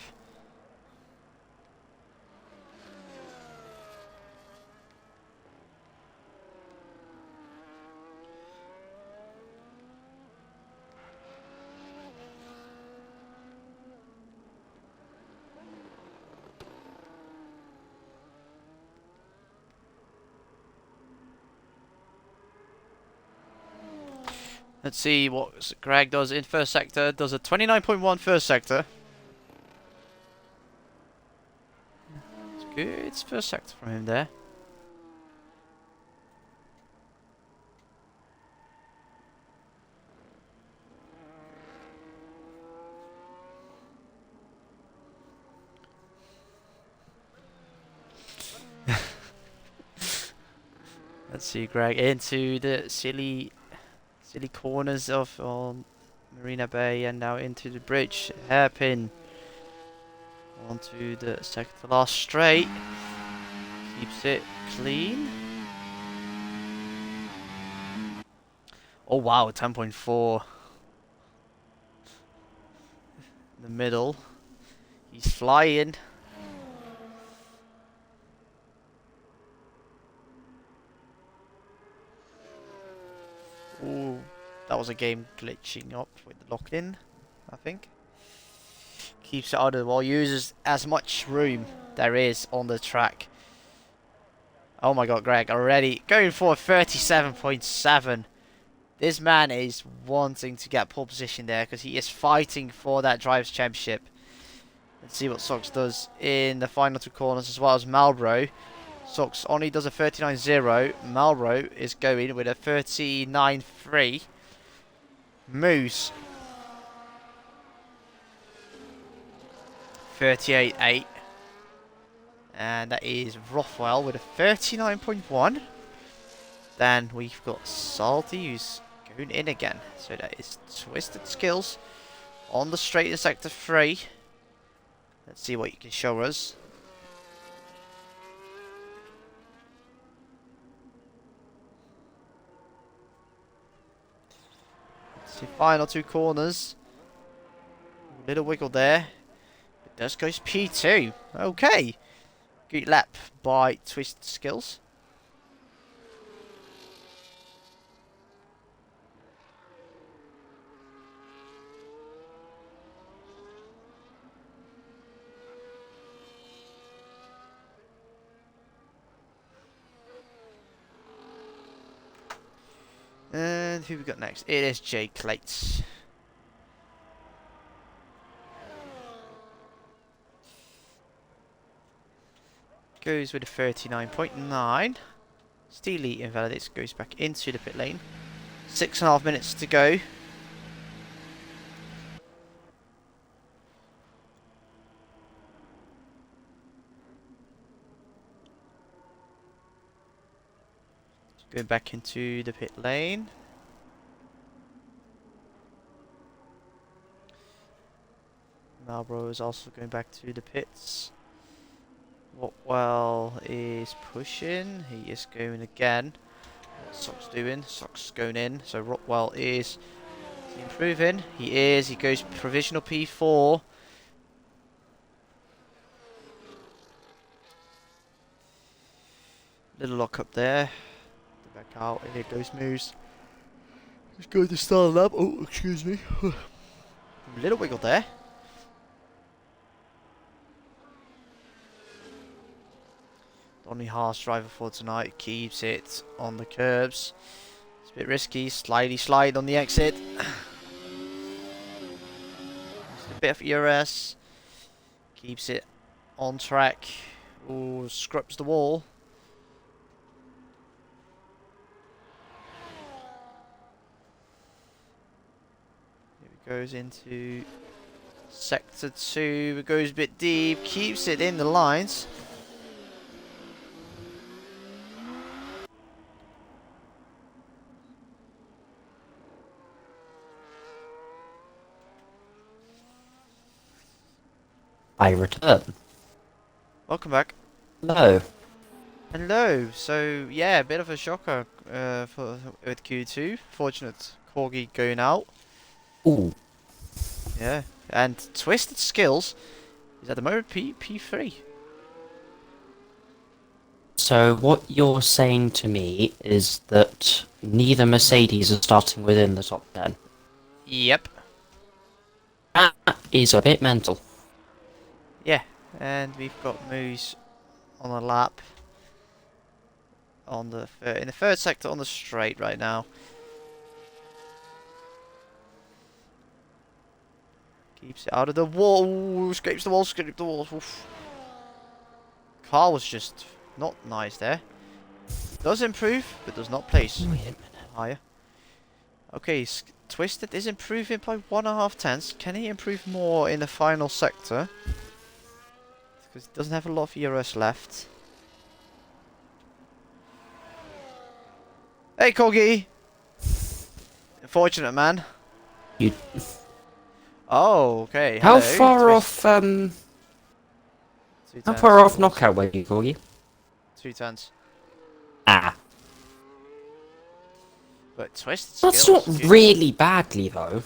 Let's see what Greg does in first sector. Does a 29.1 first sector. It's good. It's first sector from him there. Let's see Greg into the silly corners of Marina Bay and now into the bridge. Hairpin onto the second to last straight. Keeps it clean. Oh wow, 10.4. In the middle. He's flying. Ooh, that was a game glitching up with the lock-in, I think. Keeps it out of the wall, uses as much room there is on the track. Oh my god, Greg, already going for 37.7. This man is wanting to get pole position there because he is fighting for that Drivers' Championship. Let's see what Sox does in the final two corners as well as Marlboro. Sox only does a 39.0. Marlboro is going with a 39.3. Moose 38.8. And that is Rothwell with a 39.1. Then we've got Salty who's going in again. So that is Twisted Skills on the straight in sector 3. Let's see what you can show us. Let's see, final two corners. Little wiggle there. It does goes P2. Okay. Good lap by Twisted Skills. And who we got next? It is Jay Clates. Goes with a 39.9. Steely invalidates, goes back into the pit lane. 6.5 minutes to go. Going back into the pit lane. Marlboro is also going back to the pits. Rockwell is pushing. He is going again. What's Sox doing? Sox going in. So Rockwell is he improving. He is. He goes provisional P4. Little lock up there. Back out. And here goes Moose. He's going to start a lap. Oh, excuse me. Little wiggle there. Donny Haas driver for tonight keeps it on the curbs. It's a bit risky. Slidey slide on the exit. Just a bit of ERS. Keeps it on track. Ooh, scrubs the wall. Here it goes into sector 2. It goes a bit deep. Keeps it in the lines. I return. Welcome back. Hello. Hello. So yeah, a bit of a shocker with Q2. Fortunate Corgi going out. Ooh. Yeah, and Twisted Skills is at the moment P3. So what you're saying to me is that neither Mercedes are starting within the top 10. Yep. That is a bit mental. Yeah, and we've got Moose on a lap on the in the third sector on the straight right now. Keeps it out of the wall. Ooh, scrapes the wall. Scrapes the wall. Oof. Car was just not nice there. Does improve, but does not place Wait a minute. higher. Okay, Twisted is improving by 1.5 tenths. Can he improve more in the final sector? Because he doesn't have a lot of ERS left. Hey, Corgi! Unfortunate, man. You. Oh, okay. How Hello. far off? Two How tenths, far of off course. knockout were you, Corgi? 2 tenths. Ah. But Twisted That's Skills. not really badly though.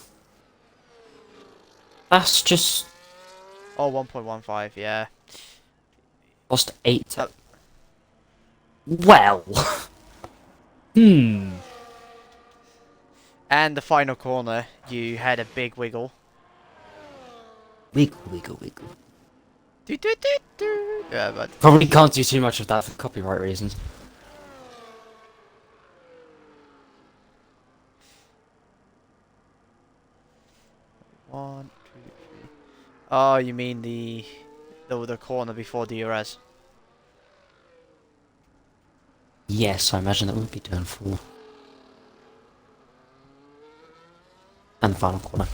That's just Oh, 1.15, yeah. lost 8. Uh, Well. Hmm. And the final corner, you had a big wiggle. Wiggle, wiggle, wiggle. Do, do, do, do. Yeah, but Probably can't do too much of that for copyright reasons. one, two, three. Oh, you mean the corner before DRS? Yes, I imagine that would be turn 4. And the final corner.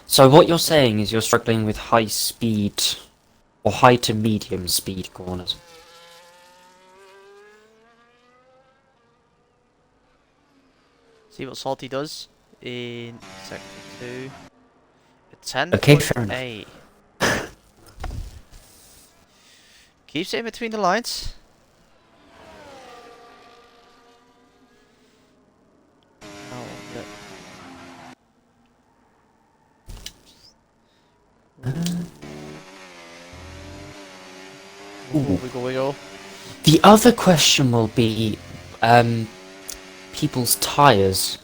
So what you're saying is you're struggling with high speed, or high to medium speed corners. See what Salty does in sector 2. A 10.8. Okay, fair enough. Keeps it in between the lines. Oh, Ooh. Wiggle, wiggle. The other question will be, people's tyres.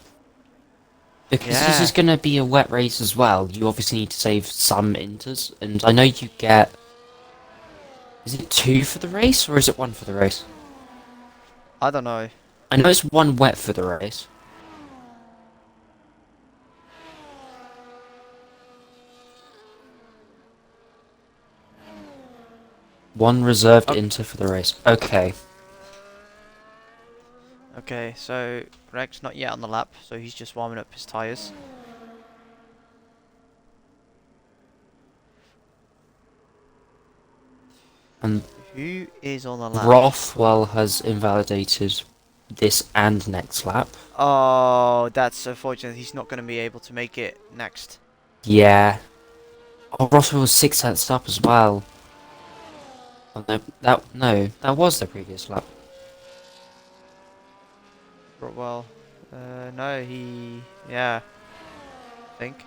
Because this Yeah. is going to be a wet race as well, you obviously need to save some inters, and I know you get... Is it 2 for the race, or is it 1 for the race? I don't know. I know it's 1 wet for the race. One reserved inter for the race. Okay. Okay, so Greg's not yet on the lap, so he's just warming up his tyres. And Who is on the lap? Rothwell has invalidated this and next lap. Oh, that's unfortunate. He's not going to be able to make it next. Yeah. Oh, Rothwell was 6 tenths up as well. Oh, no, that was the previous lap. Well, no, yeah, I think.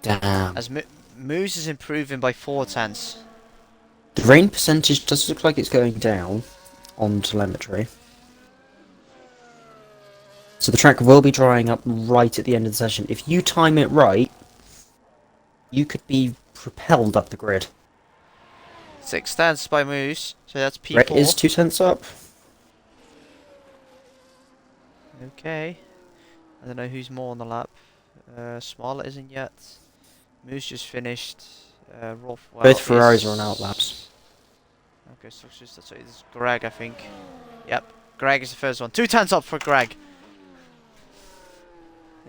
Damn. As Moose is improving by 4 tenths. The rain percentage does look like it's going down on telemetry. So the track will be drying up right at the end of the session. If you time it right, you could be propelled up the grid. 6 tenths by Moose, so that's P4. Brett is 2 tenths up. Okay. I don't know who's more on the lap. Smarlet isn't yet. Moose just finished. Rothwell Both Ferraris are on outlaps. is... Okay, so it's Greg, I think. Yep, Greg is the first one. 2 tenths up for Greg.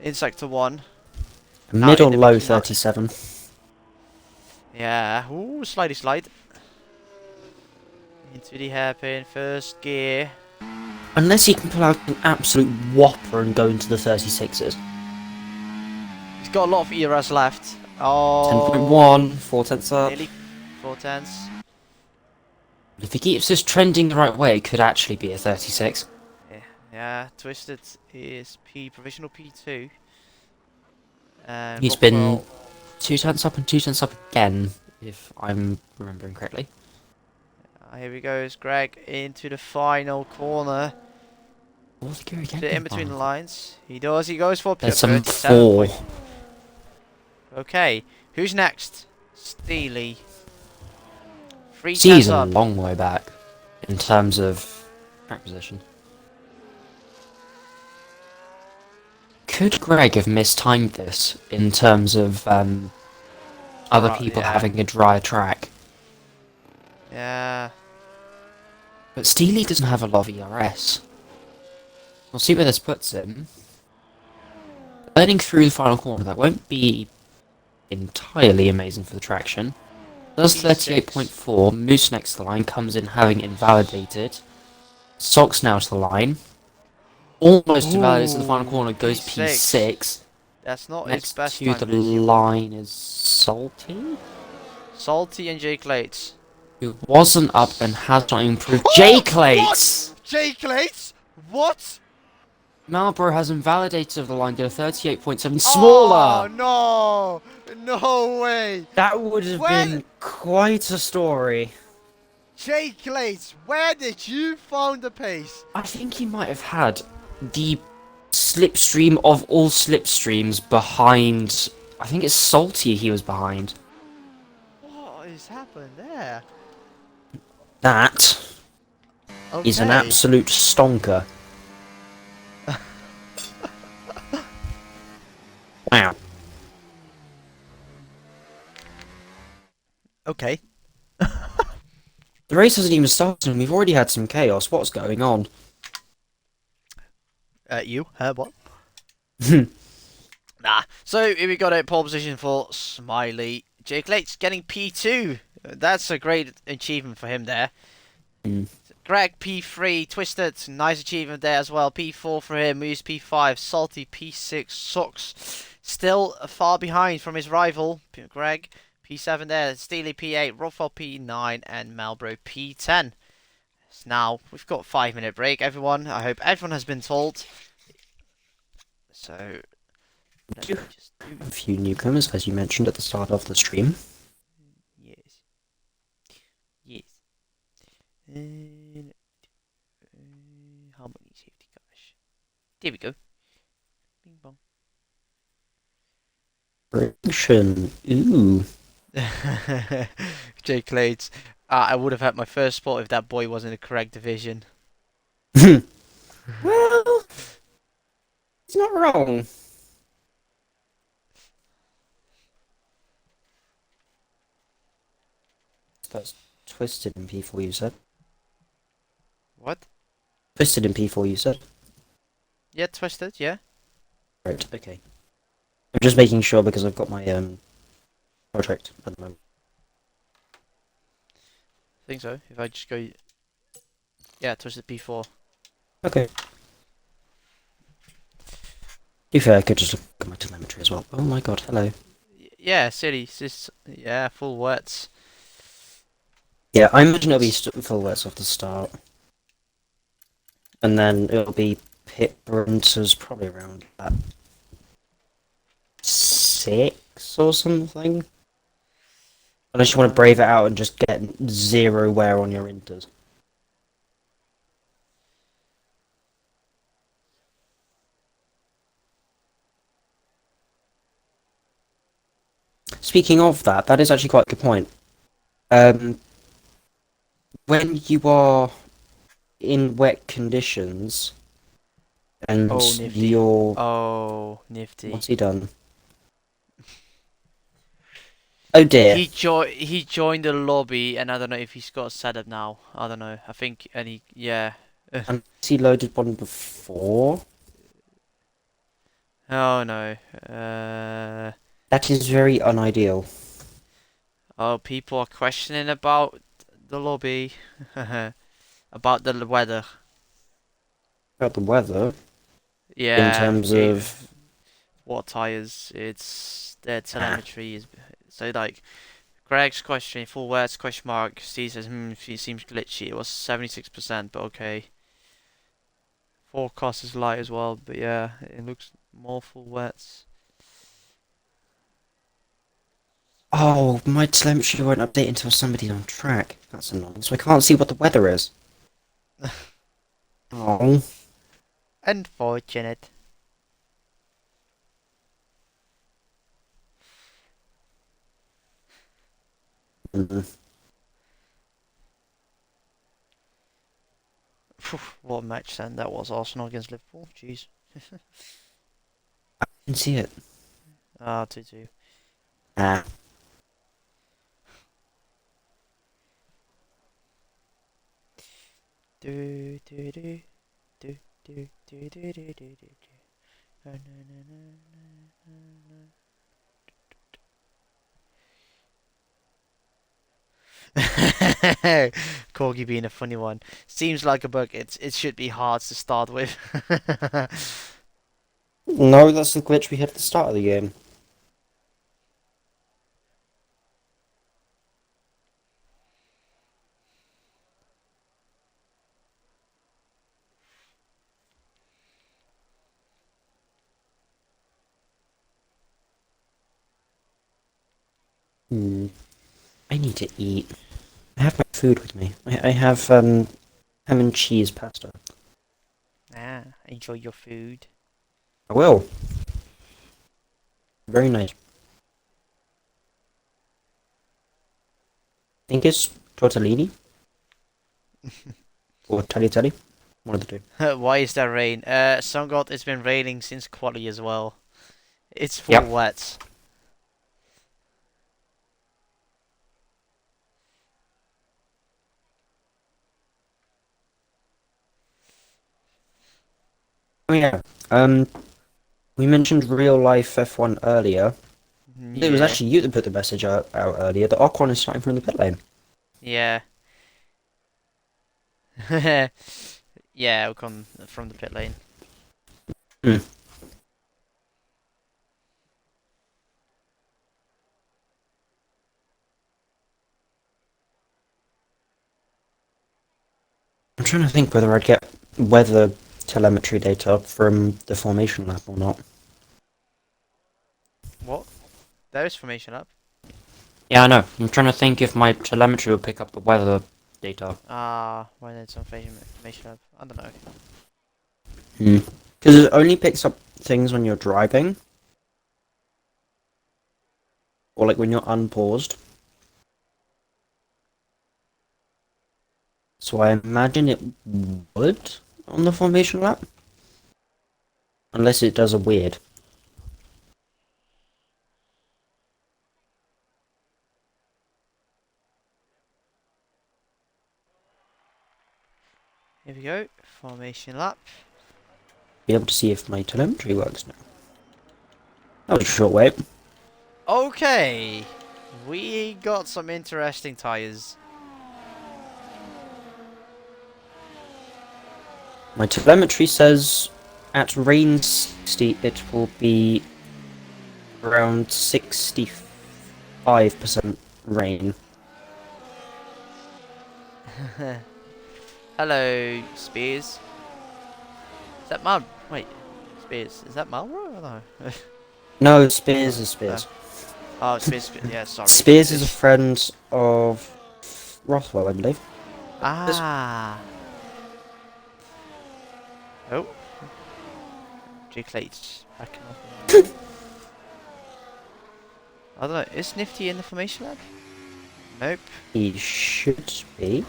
In sector 1. Now Middle in the low Mickey Mouse. 37. Yeah, ooh, slidey slide. Into the hairpin, first gear. Unless he can pull out an absolute whopper and go into the 36s. He's got a lot of ERS left. Oh, 10.1, 4 tenths up. nearly 4 tenths. If he keeps this trending the right way, it could actually be a 36. Yeah, Twisted is provisional P2. And He's been 2 tenths up and 2 tenths up again, if I'm remembering correctly. Here we go, it's Greg into the final corner. Fourth gear again. In between the lines. He does, he goes for There's some 37 4. Okay, who's next? Steely. 3 He's tenths a up. long way back in terms of track position. Could Greg have mistimed this in terms of other people having a drier track? Yeah. But Steely doesn't have a lot of ERS. We'll see where this puts him. Burning through the final corner, that won't be entirely amazing for the traction. Does 38.4, Moose next to the line, comes in having invalidated. Socks now to the line. Almost invalidates in the final corner, goes P6. That's not Next his best to time the this year. line is Salty, Salty and Jake Lates. who wasn't up and has not improved. Jake Lates! Jake Lates? What? Marlboro has invalidated of the line, did a 38.7 smaller! Oh, no! No way! That would have been quite a story. Jake Lates, where did you find the pace? I think he might have had the slipstream of all slipstreams behind. I think it's Salty he was behind. What has happened there? That is an absolute stonker. Wow. Okay. The race hasn't even started and we've already had some chaos. What's going on? What? Nah. So here we got a pole position for Smiley. Jake Lates getting P2. That's a great achievement for him there. Greg P3, Twisted, nice achievement there as well. P4 for him, Moose P5, Salty P6, Sucks still far behind from his rival, Greg. P7 there, Steely P8, Rothwell P9, and Marlboro P10. So now, we've got a 5-minute break, everyone. I hope everyone has been told. So, let me just do A few newcomers, as you mentioned at the start of the stream. Yes. Yes. And, harmony safety cache. There we go. Bing bong. Friction. Ooh. Jake Clades. I would have had my first spot if that boy was in the correct division. Well, he's not wrong. That's Twisted in P4 you said. What? Twisted in P4 you said. Yeah, Twisted, yeah. Right, okay. I'm just making sure because I've got my project at the moment. I think so. If I just go... Yeah, Twisted P4. Okay. To be fair, I could just look at my telemetry as well. Oh my god, hello. Yeah, silly. Yeah, full words. Yeah, I imagine it'll be full words off the start. And then it'll be pit brunters probably around that 6 or something. Unless you want to brave it out and just get 0 wear on your inters. Speaking of that, that is actually quite a good point. When you are in wet conditions, And Oh, nifty. your Oh, nifty. what's he done? Oh dear. He joined the lobby, and I don't know if he's got a setup now. I don't know. I think, and he, yeah. And he loaded one before. Oh no. That is very unideal. Oh, people are questioning about the lobby, about the weather. About the weather, in Yeah, terms game. of What tires? It's their ah. telemetry is so like. Greg's questioning full words question mark. Steve says it seems glitchy. It was 76%, but okay. Forecast is light as well, but yeah, it looks more full words. Oh, my telemetry won't update until somebody's on track. That's annoying. So I can't see what the weather is. Oh. Unfortunate. Mm. Phew, what a match then that was, Arsenal against Liverpool. Jeez. I can see it. Ah, 2-2. Ah. Do do do do do do do do do do. Na, na, na, na, na, na. Corgi being a funny one. Seems like a bug. It should be hard to start with. No, that's the glitch we had at the start of the game. Hmm. I need to eat. I have my food with me. I have ham and cheese pasta. Ah, enjoy your food. I will. Very nice. I think it's tortellini or tagliatelle. One of the two. Why is there rain? Sun God, it's been raining since quality as well. It's full Yep. wet. Oh yeah. We mentioned real life F1 earlier. It was Yeah, actually you that put the message out earlier that Ocon is starting from the pit lane. yeah. Yeah, we'll come from the pit lane. Hmm. I'm trying to think whether I'd get weather telemetry data from the formation lab or not. What? There is formation up. Yeah, I know. I'm trying to think if my telemetry will pick up the weather data. Ah, why there's some information up? I don't know. Hmm. Because it only picks up things when you're driving, or like when you're unpaused. So I imagine it would on the formation lap, unless it does a weird. Here we go. Formation lap. Be able to see if my telemetry works now. That was a short wait. Okay. We got some interesting tires. My telemetry says at rain 60 it will be around 65% rain. Hello, Spears. Is that Mal? Wait, Spears. Is that Malboro? I don't know. No, Spears is Spears. Oh, Spears. Yeah, sorry. Spears is a friend of Rothwell, I believe. Ah. Oh. Jake Late's backing off. I don't know. Is Nifty in the formation lab? Nope. He should be.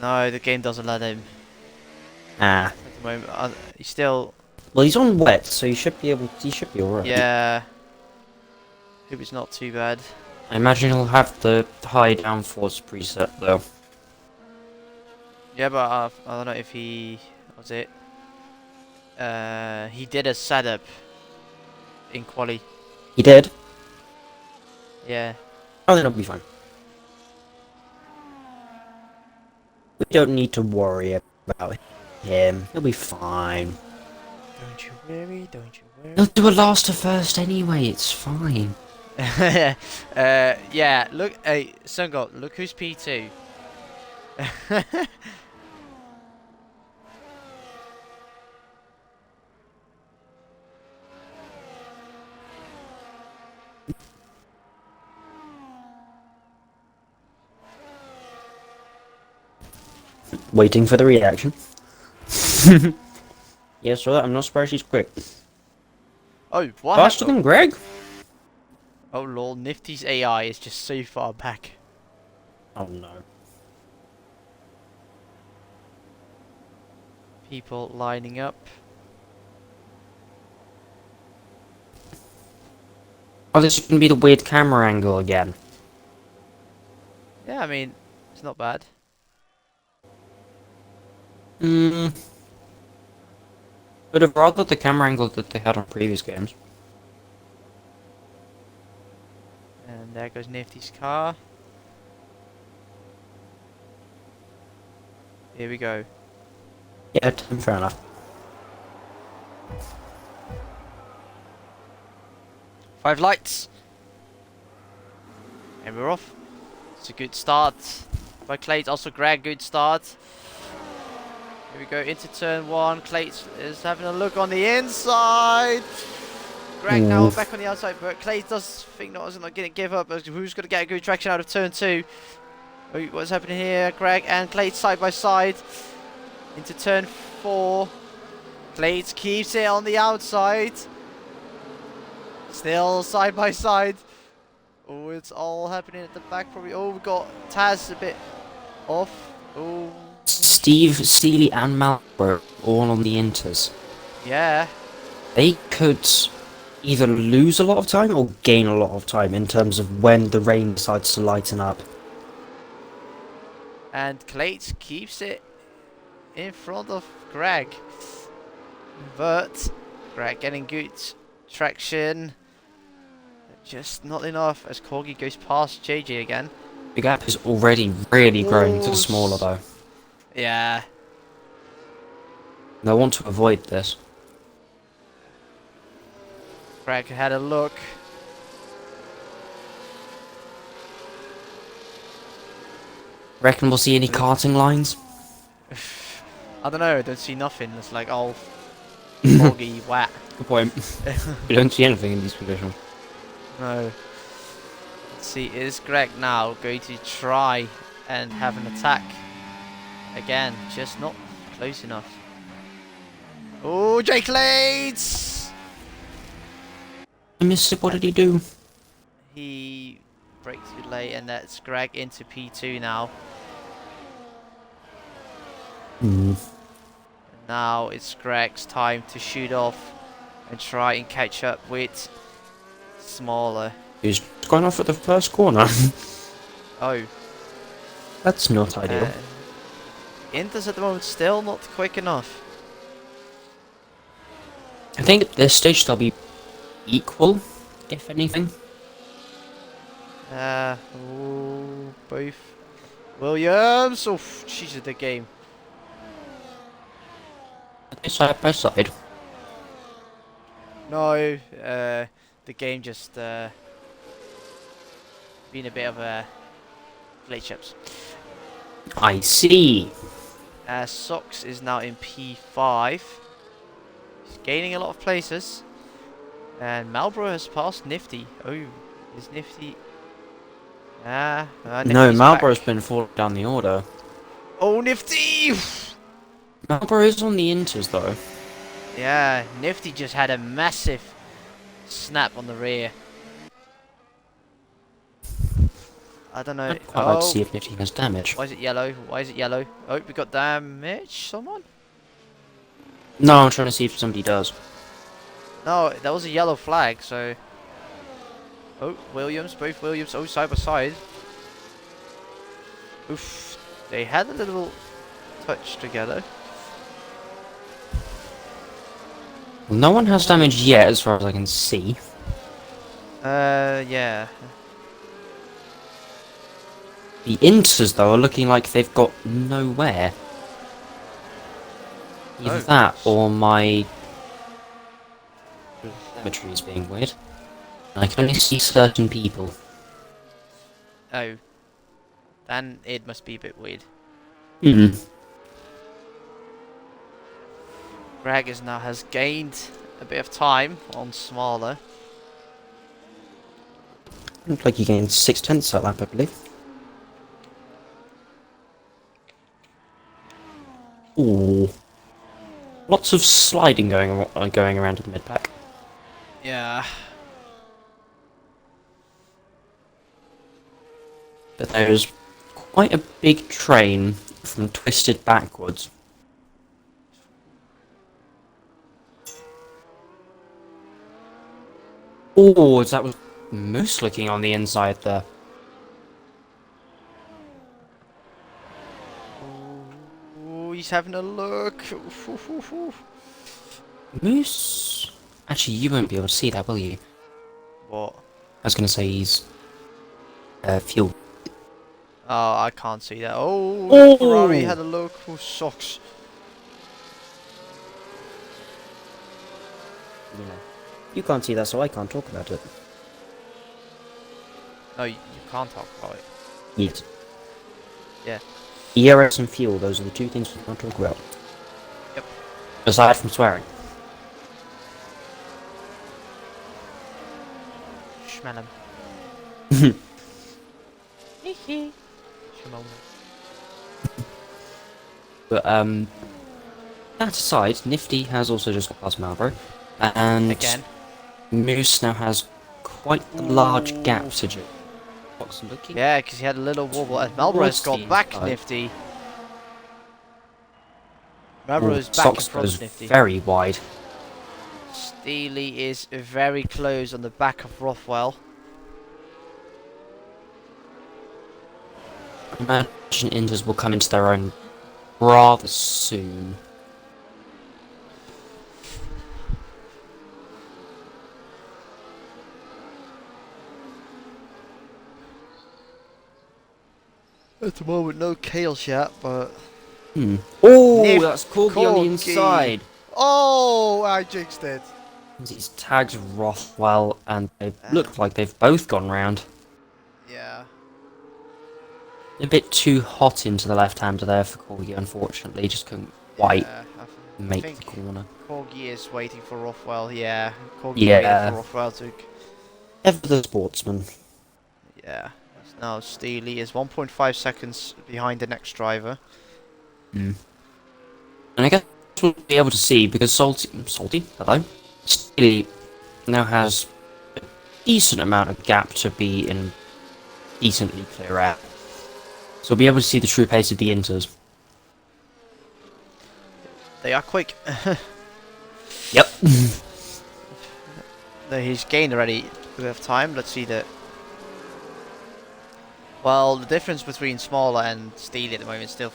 No, the game doesn't let him Ah. at the moment. He's still Well, he's on wet, so he should be able. He should be alright. Yeah. Hope it's not too bad. I imagine he'll have the high downforce preset though. Yeah, but I don't know if he was it. He did a setup in quali. He did. Yeah. Oh, then it'll be fine. We don't need to worry about him. He'll be fine. Don't you worry, don't you worry. He'll do a last to first anyway. It's fine. Yeah, look, hey, Sungok, look who's P2. Waiting for the reaction. Yes, so I'm not surprised she's quick. Oh, what Faster happened? than Greg? Oh lol, Nifty's AI is just so far back. Oh no. People lining up. Oh, this is gonna be the weird camera angle again. Yeah, I mean, it's not bad. Hmm. Would have rather the camera angle that they had on previous games. And there goes Nifty's car. Here we go. Yeah, fair enough. Five lights. And we're off. It's a good start by Clates. Also Greg, good start. Here we go into turn one. Clates is having a look on the inside. Greg now back on the outside, but Clates does think not going to give up. Who's going to get a good traction out of turn two? Oh, what's happening here? Greg and Clates side by side. Into turn four. Clates keeps it on the outside. Still side by side. Oh, it's all happening at the back probably. Oh, we've got Taz a bit off. Oh. Steve, Steely, and Malbro all on the inters. Yeah. They could either lose a lot of time or gain a lot of time in terms of when the rain decides to lighten up. And Clates keeps it in front of Greg. But Greg getting good traction. Just not enough as Corgi goes past JJ again. The gap is already really growing to the smaller though. Yeah. And I want to avoid this. Greg had a look. Reckon we'll see any karting lines? I don't know, I don't see nothing. It's like all foggy, wet. Good point. We don't see anything in these conditions. No. Let's see, is Greg now going to try and have an attack? Again, just not close enough. Oh, Jake Clates! I missed it, what did he do? He braked too late, and that's Greg into P2 now. Now it's Greg's time to shoot off and try and catch up with smaller. He's gone off at the first corner. Oh. That's not ideal. Inter's at the moment still not quick enough. I think at this stage they'll be equal, if anything. Oh, both. Williams! Oh, she's at the game. Side by side. No, the game just been a bit of a glitch ups. I see. Sox is now in P5. He's gaining a lot of places. And Marlboro has passed Nifty. Oh, is Nifty... No, Nifty's Marlboro's back. been falling down the order. Oh, Nifty! Marlboro is on the inters though. Yeah, Nifty just had a massive snap on the rear. I don't know. I'd quite like to see if Nifty has damage. Why is it yellow? Why is it yellow? Oh, we got damage. Someone? No, I'm trying to see if somebody does. No, that was a yellow flag, so... Oh, Williams, both Williams, oh, side by side. Oof, they had a little touch together. Well, no one has damage yet, as far as I can see. Yeah. The Inters, though, are looking like they've got nowhere. Either Oh. that, or my... telemetry is being weird. I can only see certain people. Oh. Then it must be a bit weird. Hmm. Greg is now has gained a bit of time on smaller. Looks like you gained 6/10 that lap, I believe. Ooh. Lots of sliding going around in the mid-pack. Yeah. But there's quite a big train from Twisted backwards. Oh, that was Moose looking on the inside there. Ooh, he's having a look. Moose... Actually, you won't be able to see that, will you? What? I was going to say he's... fuel. Oh, I can't see that. Oh, Oh! Ferrari had a look. Oh, socks. You know, you can't see that, so I can't talk about it. No, you can't talk about it. Yet. Yeah. ERS and fuel, those are the two things we can't talk about. Yep. Aside from swearing. Smell him. But, that aside, Nifty has also just got past Marlboro. And... Again. Moose now has quite a large gap to do. Fox looking. Yeah, because he had a little wobble. And Marlboro's got Team back side. Nifty. Marlboro's back in Sox front goes of Nifty. very wide. Steely is very close on the back of Rothwell. I imagine Inders will come into their own rather soon. At the moment, no chaos yet, but... Oh, Nif that's Corgi on the Corgi. inside. Oh, I jinxed it. He's tagged Rothwell, and they look like they've both gone round. Yeah. A bit too hot into the left-hander there for Corgi, unfortunately. Just couldn't quite Yeah, I make think the corner. Corgi is waiting for Rothwell, yeah. Corgi Yeah. waiting for Rothwell to... Ever the sportsman. Yeah. Now Steely is 1.5 seconds behind the next driver. And I guess we'll be able to see, because Salty, hello, Steely now has a decent amount of gap to be in decently clear air. So we'll be able to see the true pace of the Inters. They are quick. Yep. No, he's gained already a bit of time. Let's see the... Well, the difference between Smaller and Steely at the moment is still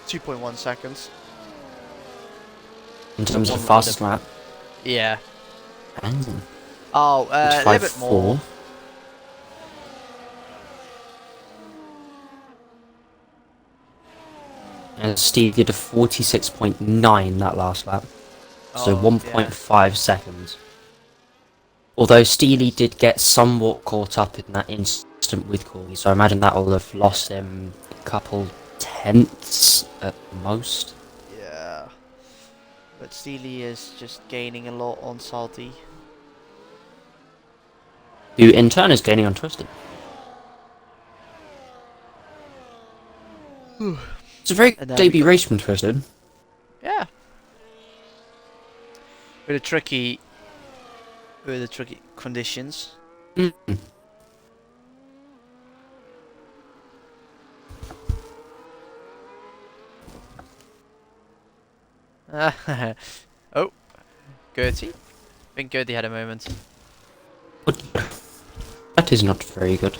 2.1 seconds. In terms of fastest lap. Yeah. And Oh, a little bit more. 5.4. And Steve did a 46.9 that last lap. So Oh, 1.5 seconds. Although Steely did get somewhat caught up in that instant with Corgi, so I imagine that will have lost him a couple tenths at most. Yeah. But Steely is just gaining a lot on Salty. Who in turn is gaining on Twisted. It's a very good debut race from Twisted. Yeah. With the tricky conditions. Oh, Gertie. I think Gertie had a moment. But that is not very good.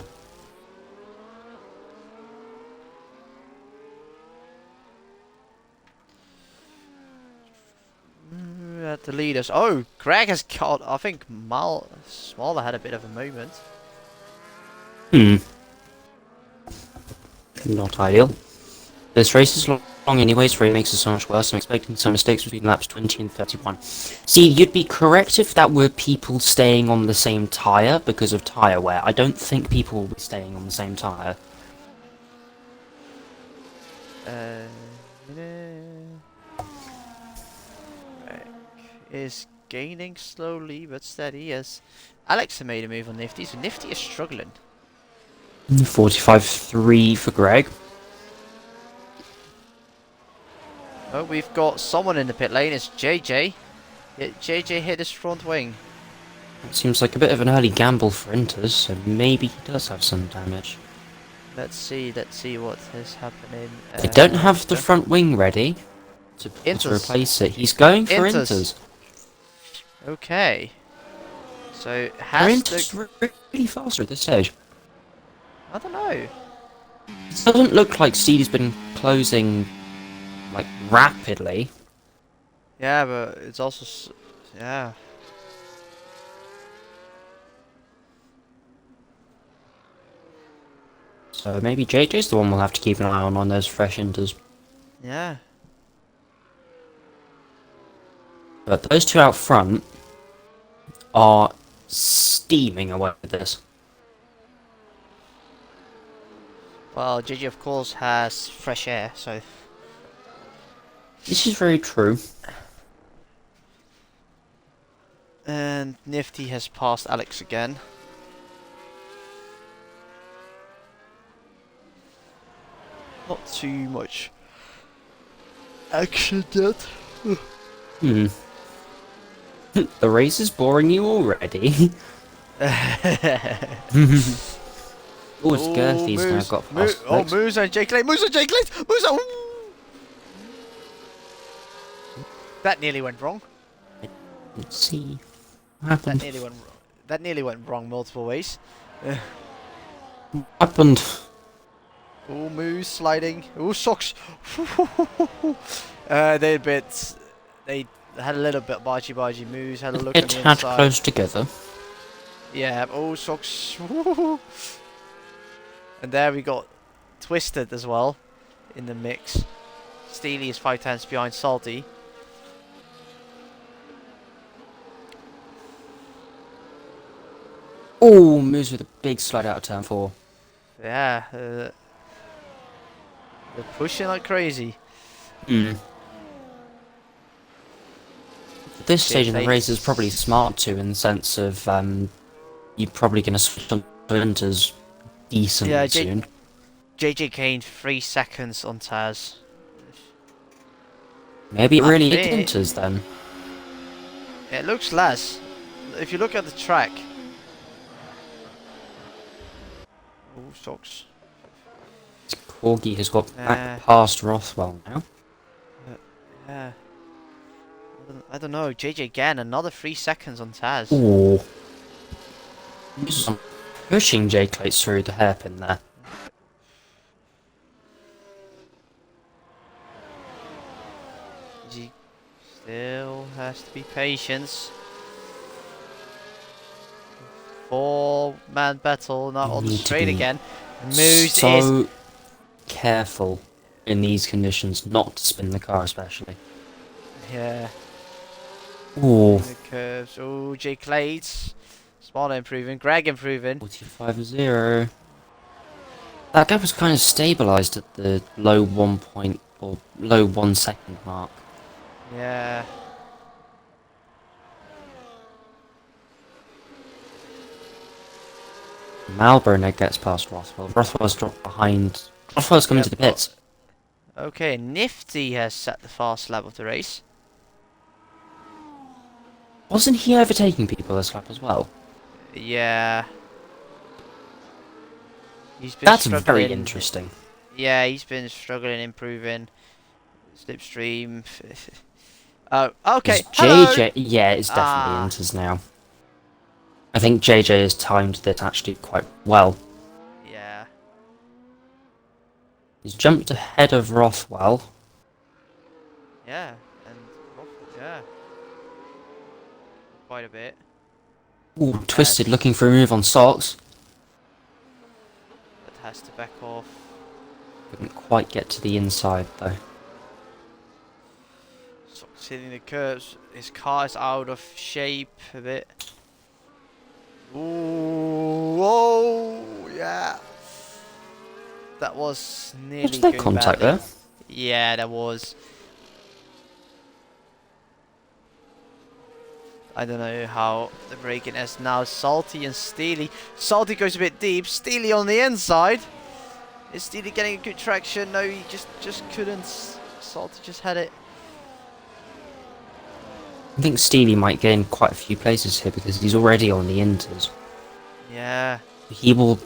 At the leaders. Oh, Greg has caught. I think Smaller had a bit of a moment. Hmm. Not ideal. This race is long anyways, really makes it so much worse. I'm expecting some mistakes between laps 20 and 31. See, you'd be correct if that were people staying on the same tyre because of tyre wear. I don't think people will be staying on the same tyre. Greg is gaining slowly but steady as Alex has made a move on Nifty, so Nifty is struggling. 45.3 for Greg. Oh, we've got someone in the pit lane. It's JJ. JJ hit his front wing. It seems like a bit of an early gamble for Inters, so maybe he does have some damage. Let's see what is happening. They don't have the front wing ready to replace it. He's going for Inters. Okay. So Are Inters really faster at this stage? I don't know. It doesn't look like Steely's been closing like rapidly. Yeah, but it's also yeah. So maybe JJ's the one we'll have to keep an eye on those fresh Inters. Yeah. But those two out front are steaming away with this. Well, JJ of course has fresh air, so This is very true. and Nifty has passed Alex again. Not too much action yet. Hmm. The race is boring you already. Oh, Girthy's now got past Alex. Moose and Jake Lane. Moose and Jake Lane. Moose and... That nearly went wrong. Let's see what happened. That nearly went wrong multiple ways. What happened? Oh, Moose sliding. Oh, socks. They had a little bit bargy. Moose had a look It on the had inside. close together. Yeah. Oh, socks. And there we got Twisted as well in the mix. Steely is 5 tenths behind Salty. Oh, moves with a big slide out of turn 4. Yeah. They're pushing like crazy. Hmm. At this stage in the race, it's probably smart to, in the sense of you're probably going to switch on to Inters decently soon. JJ gained 3 seconds on Taz. Maybe it really is Inters then. It looks less. If you look at the track. Oh, socks. Corgi has got back past Rothwell now. Yeah. I don't know. JJ again, another 3 seconds on Taz. Ooh. Pushing J-Clates through the hairpin there. He still has to be patient. 4-man battle, not on the straight again. Moose so careful in these conditions not to spin the car, especially. Yeah. Ooh. The curves. Oh, Jake Clates. Smaller improving. Greg improving. 45-0. That gap was kind of stabilised at the low 1 point or low 1 second mark. Yeah. Malborough gets past Rothwell. Rothwell's dropped behind. Rothwell's coming to the pits. Okay, Nifty has set the fast lap of the race. Wasn't he overtaking people this lap as well? Yeah. That's very interesting. Yeah, he's been struggling, improving. Slipstream. Oh, Is okay. Hello. JJ? Yeah, it's definitely Ah, Inters now. I think JJ has timed this actually quite well. yeah, He's jumped ahead of Rothwell. yeah, and yeah, quite a bit. Ooh, Twisted As looking for a move on Socks. but has to back off. Couldn't quite get to the inside though. Socks hitting the curves. His car is out of shape a bit. Ooh, whoa, yeah. That was Was nearly there going contact badly. there? Yeah, there was. I don't know how the braking is now. Salty and Steely. Salty goes a bit deep. Steely on the inside. Is Steely getting a good traction? No, he just couldn't. Salty just had it. I think Steely might gain quite a few places here because he's already on the Inters. Yeah. He will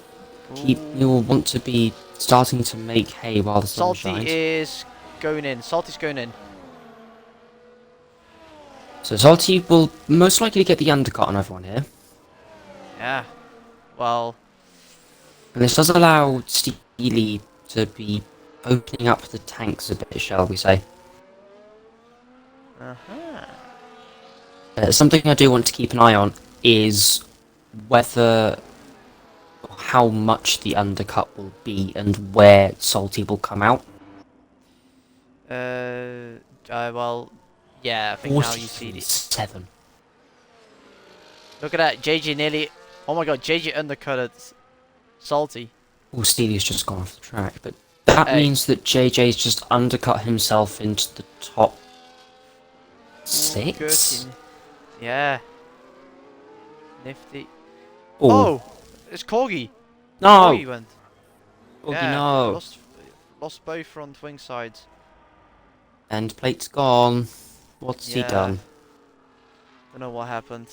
keep. He Ooh. will want to be starting to make hay while the sun Salty shines. is going in. Salty's going in. So Salty will most likely get the undercut on everyone here, Yeah. Well. and this does allow Steely to be opening up the tanks a bit, shall we say? Uh-huh. Something I do want to keep an eye on is whether how much the undercut will be and where Salty will come out. Well, yeah, I think now you see it. 43.7. Look at that, JJ nearly. Oh my god, JJ undercutted Salty. Oh, Steely's just gone off the track, but that Hey. means that JJ's just undercut himself into the top Ooh, 6? Gertie. Yeah. Nifty. Oh, Oh, it's Corgi. no! Corgi went. Oh, Yeah, no! lost both front wing sides. End plate's gone. What's he Yeah. done? Don't know what happened.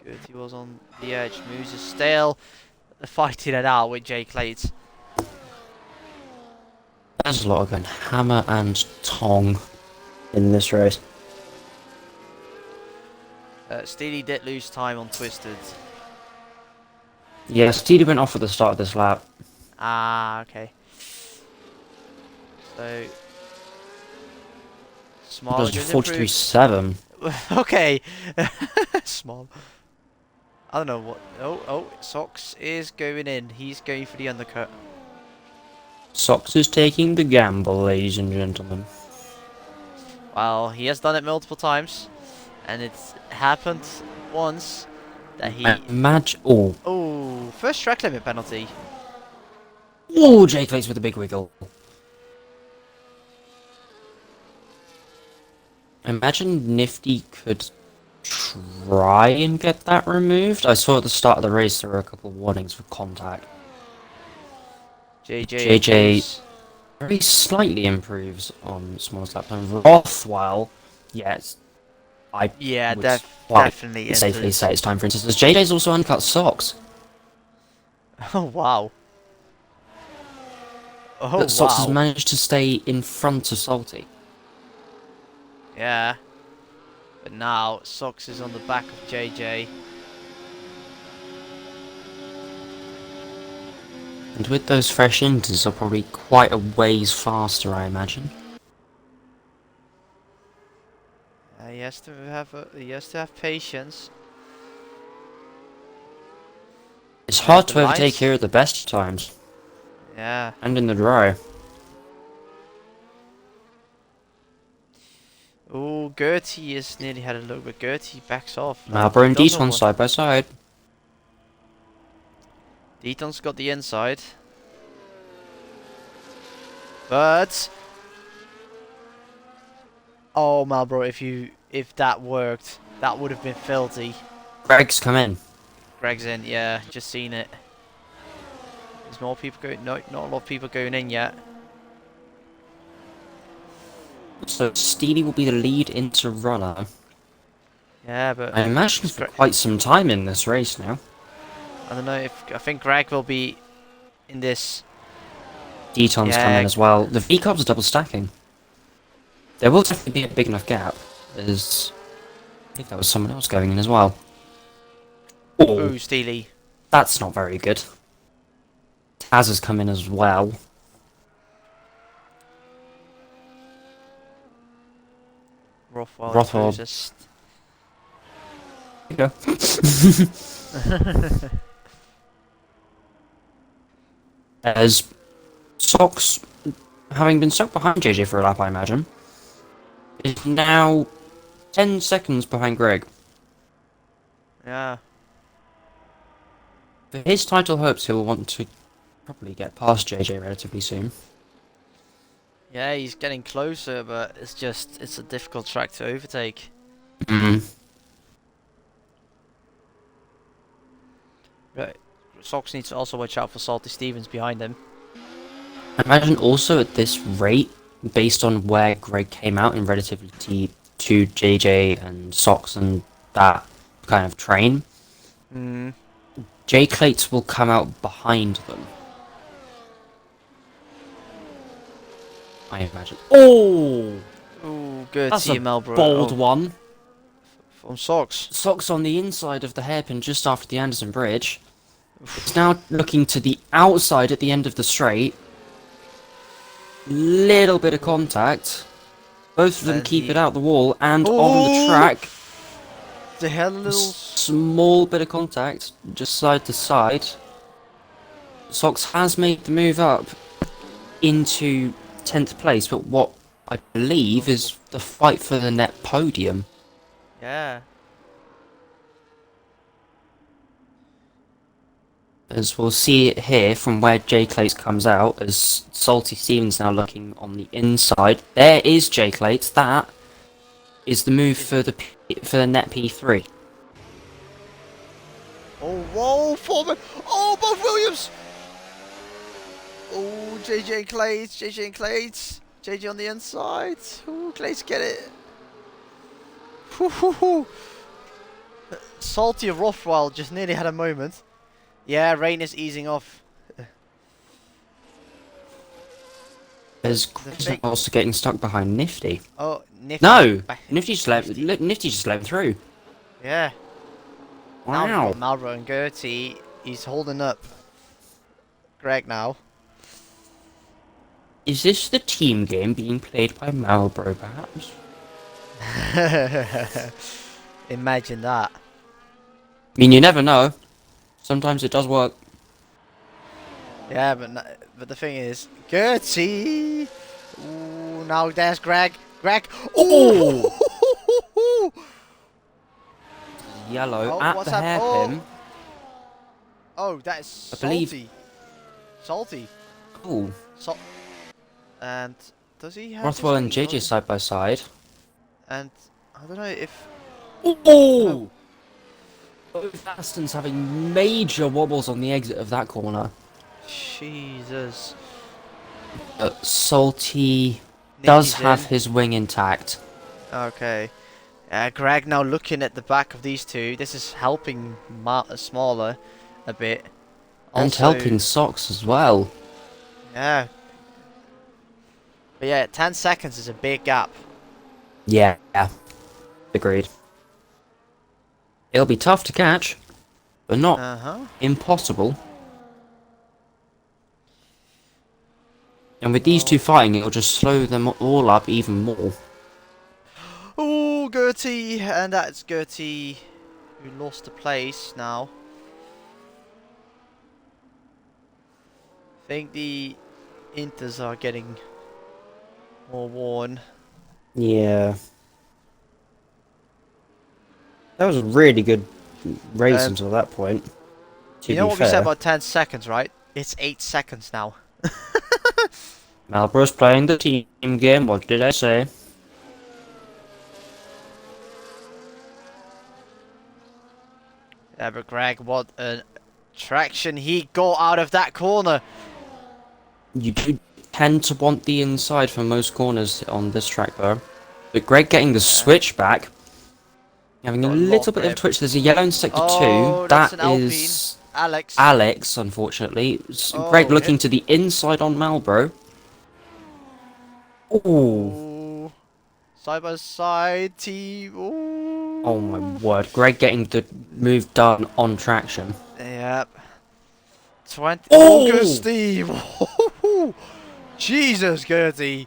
Good, he was on the edge. Moves is still fighting it out with Jake Late. There's a lot of going hammer and tong in this race. Steely did lose time on Twisted. Yeah, Steely went off at the start of this lap. Ah, okay. So Small It does goes improved. 43.7. Okay. Small. I don't know what. Oh, Socks is going in. He's going for the undercut. Sox is taking the gamble, ladies and gentlemen. Well, he has done it multiple times, and it's happened once that he. Imagine. Oh. Oh, first track limit penalty. Oh, Jake Lace with a big wiggle. Imagine Nifty could try and get that removed. I saw at the start of the race there were a couple of warnings for contact. JJ very slightly improves on smallest lap time. Rothwell, yes, I Yeah, would definitely safely enters. say it's time for instance. JJ's also uncut Socks. Oh wow. Oh But Socks has wow. managed to stay in front of Salty. Yeah. But now Socks is on the back of JJ. And with those fresh inters, are probably quite a ways faster, I imagine. He has to have patience. It's hard The to overtake lines. here at the best times, Yeah. and in the dry. Oh, Gertie is nearly had a look, but Gertie backs off. Marlboro and he doesn't Deaton want- side by side. Deaton's got the inside. But oh Marlboro, if that worked, that would have been filthy. Greg's come in. Greg's in, yeah, just seen it. There's more people going. No, not a lot of people going in yet. So Steely will be the lead into runner. Yeah, but I imagine for quite some time in this race now. I don't know if I think Greg will be in this Deton's come in Yeah, as well. The V-Cubs are double stacking. There will definitely be a big enough gap. There's... I think there was someone else going in as well. Oh, ooh, Steely. that's not very good. Taz has come in as well. Rothwell Rothwell. closest. There you go. As Socks, having been stuck behind JJ for a lap, I imagine, is now 10 seconds behind Greg. Yeah. For his title hopes, he'll want to probably get past JJ relatively soon. Yeah, he's getting closer, but it's a difficult track to overtake. Mm. Right. Sox needs to also watch out for Salty Stevens behind him. I imagine also at this rate, based on where Greg came out in relativity to JJ and Socks and that kind of train, J Clates will come out behind them. I imagine. Oh! Ooh, good That's a team, Melbro. bold one. From Sox. Socks on the inside of the hairpin just after the Anderson Bridge. It's now looking to the outside at the end of the straight. Little bit of contact. Both of them keep it out the wall and on the track. They had a little Small bit of contact, just side to side. Socks has made the move up into 10th place, but what I believe is the fight for the net podium. Yeah. As we'll see it here from where J Clates comes out, as Salty Stevens now looking on the inside. There is J Clates. That is the move for the net P3. Oh, whoa, Foreman. Oh, both Williams. Oh, JJ and Clates. JJ and Clates. JJ on the inside. Ooh, Clates get it. Hoo. Salty of Rothwell just nearly had a moment. Yeah, rain is easing off. As Chris also getting stuck behind Nifty. Oh, Nifty. No! Nifty just let him through. Yeah. Wow. Malbro and Gertie, he's holding up Greg now. Is this the team game being played by Marlboro, perhaps? Imagine that. I mean, you never know. Sometimes it does work. Yeah, but the thing is, Gertie. Ooh, now there's Greg. Greg. Ooh. Yellow Oh, at what's the that? hairpin. Oh, that is I believe- salty. Salty. Oh, And does he have? Rothwell his and wing JJ on? side by side. And I don't know if. Oh! Both Astons having major wobbles on the exit of that corner. Jesus. Salty does Nifty's have in. his wing intact. Okay. Greg now looking at the back of these two. This is helping Smaller a bit. And Also, helping Socks as well. Yeah. But yeah, 10 seconds is a big gap. Yeah. Agreed. It'll be tough to catch, but not impossible. And with these two fighting, it'll just slow them all up even more. Oh, Gertie, and that's Gertie who lost the place now. I think the Inters are getting more worn. Yeah. That was a really good race until that point. You know what we said about 10 seconds, right? It's 8 seconds now. Marlboro's playing the team game, what did I say? Yeah, but Greg, what a traction he got out of that corner. You do tend to want the inside for most corners on this track though. But Greg getting the switch back, having a little bit of twitch. There's a yellow in sector 2. Oh, that's an Alpine. Is Alex. Alex, unfortunately. Greg Oh, looking hit. to the inside on Malbro. Oh, Oh, side by side team. oh my Oh, word. Greg getting the move done on traction. yep. 20. Oh, good Oh! Steve. Jesus, Gertie.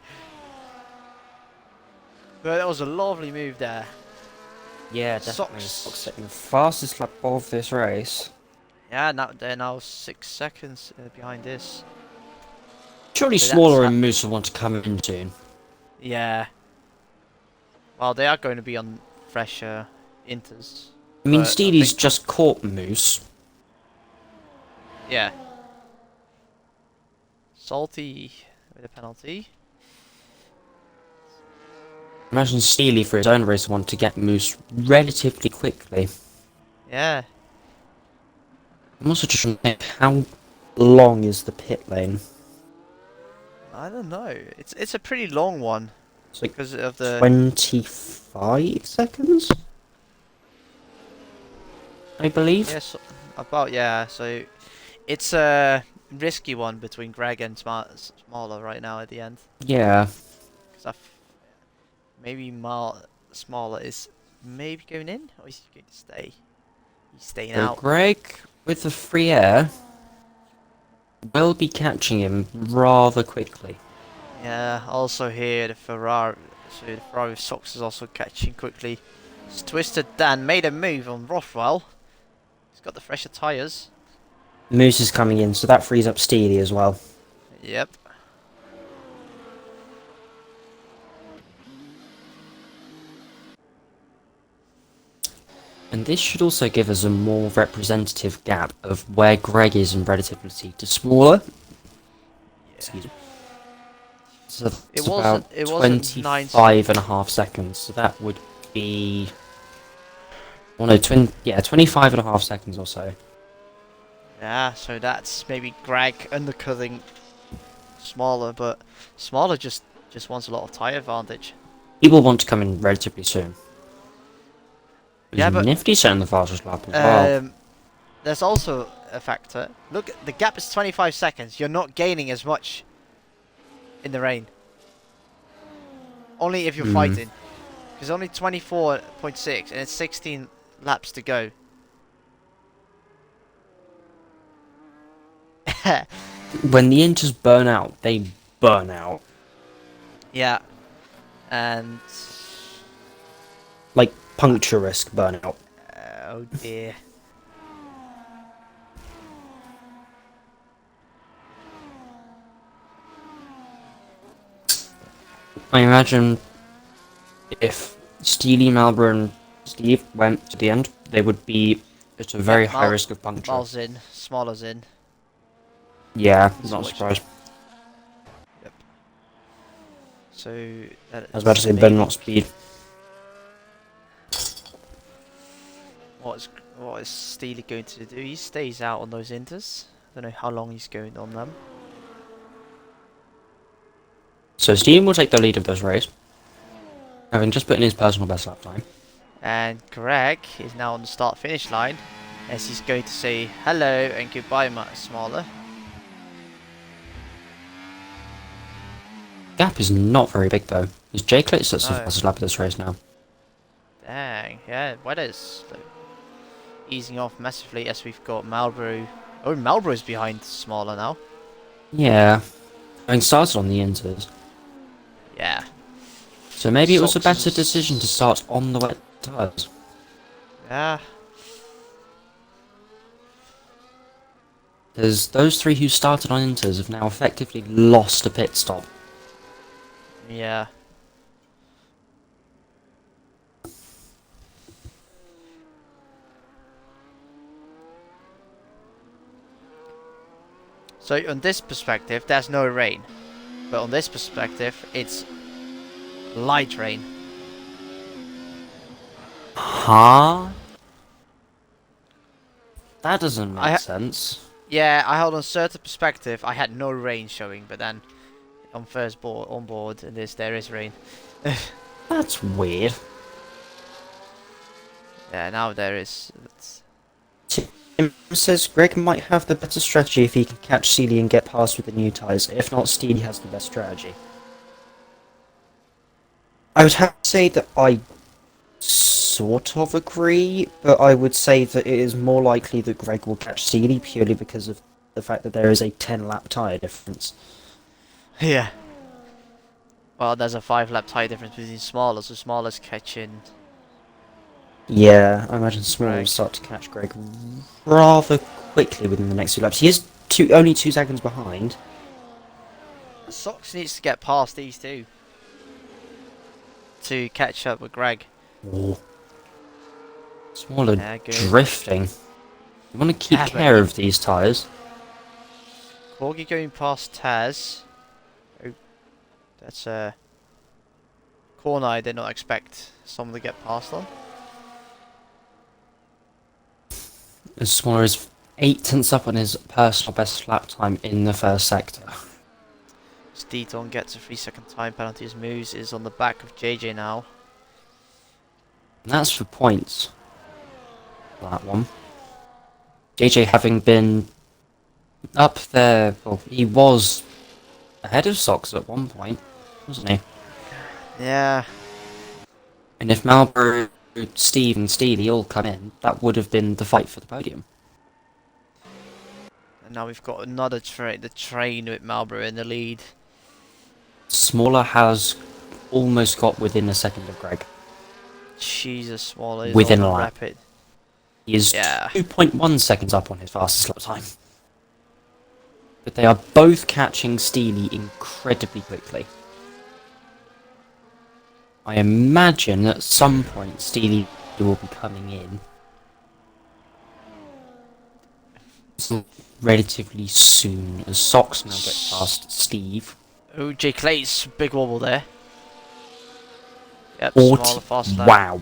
But that was a lovely move there. Yeah, definitely. Sox Socks. setting the fastest lap of this race. Yeah, now they're now 6 seconds behind this. Surely So that's Smaller and Moose will want to come in soon. yeah. Well, they are going to be on fresher inters, I mean, but I Steely's think just caught Moose. yeah. Salty with a penalty. Imagine Steely for his own race want to get Moose relatively quickly. Yeah. I'm also just trying to think, how long is the pit lane? I don't know. It's a pretty long one It's like because of the 25 seconds? I believe? yes about yeah. So it's a risky one between Greg and Smaller right now at the end. Yeah. Because maybe Smaller is maybe going in or is he going to stay? He's staying So out. Greg, with the free air, will be catching him rather quickly. Yeah. Also here the Ferrari. So the Ferrari with Sox is also catching quickly. Twisted Dan made a move on Rothwell. He's got the fresher tyres. Moose is coming in, so that frees up Steely as well. Yep. And this should also give us a more representative gap of where Greg is in relativity to Smaller. Excuse me. So that's about It wasn't 25 and a half seconds. So that would be... Oh no, 25 and a half seconds or so. Yeah, so that's maybe Greg undercutting Smaller, but Smaller just wants a lot of tyre advantage. People want to come in relatively soon. Yeah, but Nifty setting the fastest lap as well. there's also a factor. Look, the gap is 25 seconds. You're not gaining as much in the rain. Only if you're fighting. Because only 24.6 and it's 16 laps to go. When the inters burn out, they burn out. Yeah. And... Like puncture risk burnout. oh dear. I imagine if Steely, Malboro and Steve went to the end, they would be at a very high risk of puncture. Mal's in, Smaller's in. Yeah, That's not which- surprised. Yep. So I was about to say Ben, not speed. What is Steely going to do? He stays out on those inters. I don't know how long he's going on them. So Steven will take the lead of this race, having just put in his personal best lap time. And Greg is now on the start-finish line, as he's going to say hello and goodbye, much Smaller. Gap is not very big though. Is Jake Litt sets the No. fastest lap of this race now? Dang, yeah, weather's like, easing off massively as we've got Marlboro. Oh, Marlboro's behind Smaller now. Yeah, having started on the inters. Yeah. So maybe it was a Sox better is- decision to start on the wet tyres. Yeah. Because those three who started on inters have now effectively lost a pit stop. Yeah. So on this perspective, there's no rain. But on this perspective, it's light rain. Huh? That doesn't I make sense. Yeah, I held on certain perspective. I had no rain showing, but then on on board, there is rain. That's weird. Yeah, now there is. It says Greg might have the better strategy if he can catch Steely and get past with the new tyres. If not, Steely has the best strategy. I would have to say that I sort of agree, but I would say that it is more likely that Greg will catch Steely purely because of the fact that there is a 10-lap tyre difference. Yeah. Well, there's a 5 lap tyre difference between Smallers, so Smallers catching Yeah, I imagine Small will Greg. start to catch Greg rather quickly within the next 2 laps. He is only 2 seconds behind. Sox needs to get past these two to catch up with Greg. Oh, Smaller Yeah, good. drifting. You want to keep Yeah, but care of these tyres. Corgi going past Taz. Oh, that's a corner I did not expect someone to get past on. As Smaller is 8 tenths up on his personal best lap time in the first sector. Steaton gets a 3 second time penalty. His moves is on the back of JJ now. And that's for points. That one. JJ having been up there, well, he was ahead of Sox at one point, wasn't he? Yeah. And if Marlborough, Steve and Steely all come in, that would have been the fight for the podium. And now we've got another the train with Marlborough in the lead. Smaller has almost got within a second of Greg. Jesus, Smaller is Within on a the lap. rapid. He is Yeah. 2.1 seconds up on his fastest lap time. But they are both catching Steely incredibly quickly. I imagine at some point Steely will be coming in. Relatively soon, as Sox now get past Steve. Oh, Jay Clay's big wobble there. Yep, 40. Smaller fast lap. Wow.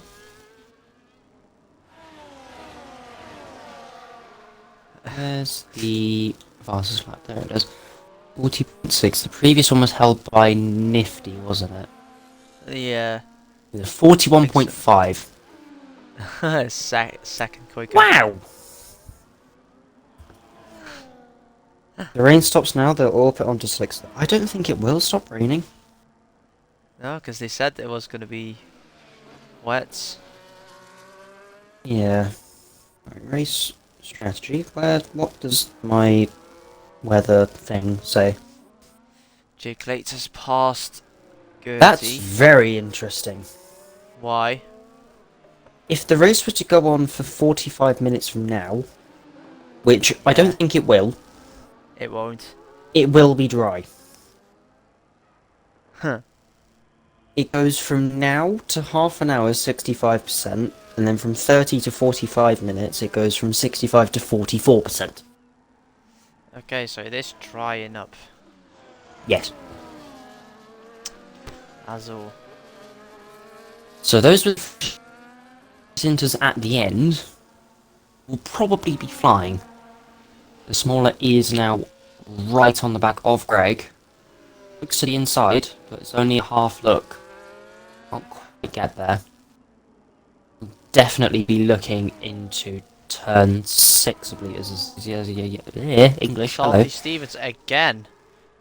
There's the fastest lap. There it is. 40.6. The previous one was held by Nifty, wasn't it? Yeah. It was 41.5. Second quicker. Wow! The rain stops now, they'll all put onto slicks. I don't think it will stop raining. No, because they said it was going to be wet. Yeah. Right, race strategy. What does my weather thing say? Jay Clayton has passed Gertie. That's very interesting. Why? If the race were to go on for 45 minutes from now, which I don't think it will It won't. be dry. Huh. It goes from now to half an hour 65%, and then from 30 to 45 minutes it goes from 65 to 44%. Okay, so it is drying up. Yes. As all. So those with centers at the end will probably be flying. The Smaller is now right on the back of Greg. Looks to the inside, but it's only a half look. Can't quite get there. We'll definitely be looking into turn 6, I believe. English, hello. Salty Stevens again.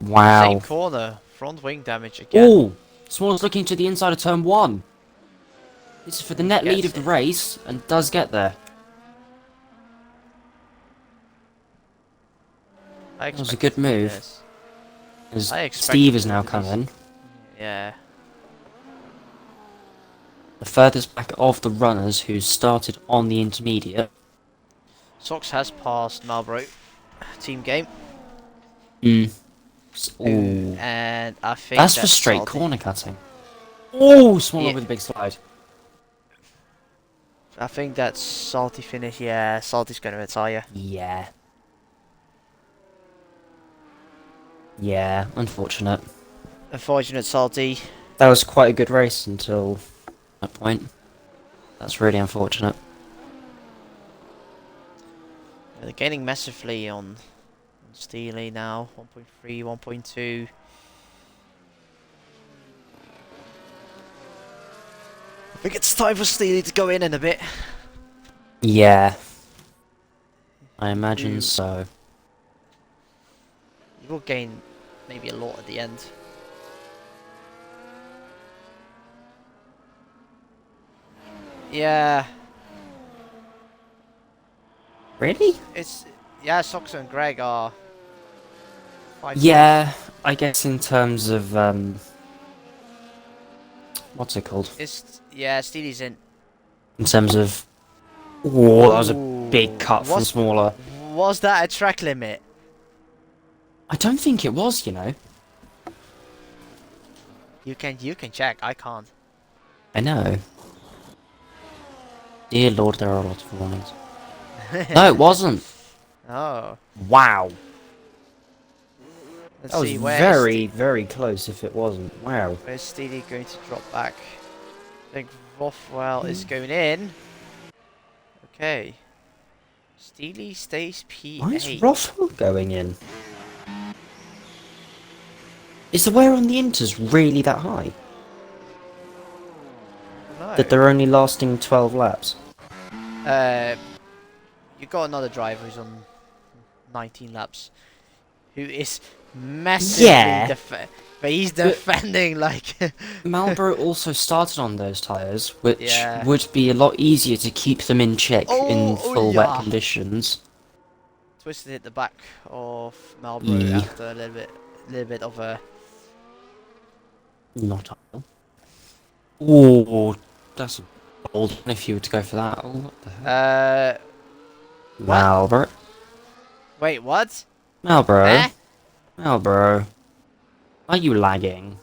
Wow. Same corner. Front wing damage again. Oh! Smaller's looking to the inside of turn 1. This is for the net lead of the race, and does get there. That was a good move. As Steve is now coming. Yeah. The furthest back of the runners who started on the intermediate. Sox has passed Marlborough. Team game. Mm. And I think that's for straight Salty. corner cutting. Oh, Smaller Yeah. with a big slide. I think that's Salty finish. Yeah, Salty's going to retire. Yeah. Yeah, unfortunate. Unfortunate Salty. That was quite a good race until that point. That's really unfortunate. They're gaining massively on Steely now. 1.3, 1.2. I think it's time for Steely to go in a bit. Yeah. I imagine You so. you will gain maybe a lot at the end. Yeah, Really? it's yeah. Sox and Greg are 5 points. Yeah, I guess in terms of what's it called? It's yeah. Steely's in. In terms of, oh, that was a big Ooh, cut from smaller. was that a track limit? I don't think it was, you know. You can check. I can't. I know. Dear Lord, there are a lot of warnings. No, it wasn't. Oh, Wow. let's That was see. Where is very close if it wasn't. Wow. where's Steely going to drop back? I think Rothwell is going in. Okay. Steely stays Why is P8. Rothwell going in? Is the wear on the inters really that high? No. That they're only lasting 12 laps? Uh, you got another driver who's on 19 laps, who is massively Yeah, but he's but defending like. Marlboro also started on those tyres, which Yeah. would be a lot easier to keep them in check in Oh full wet yeah. conditions. Twisted hit the back of Marlboro Yeah, after a little bit of a. not ideal. Oh, that's a bold one if you were to go for that. Oh, what the heck? What? Marlboro. Wait, what? Marlboro. Eh? Marlboro. Are you lagging?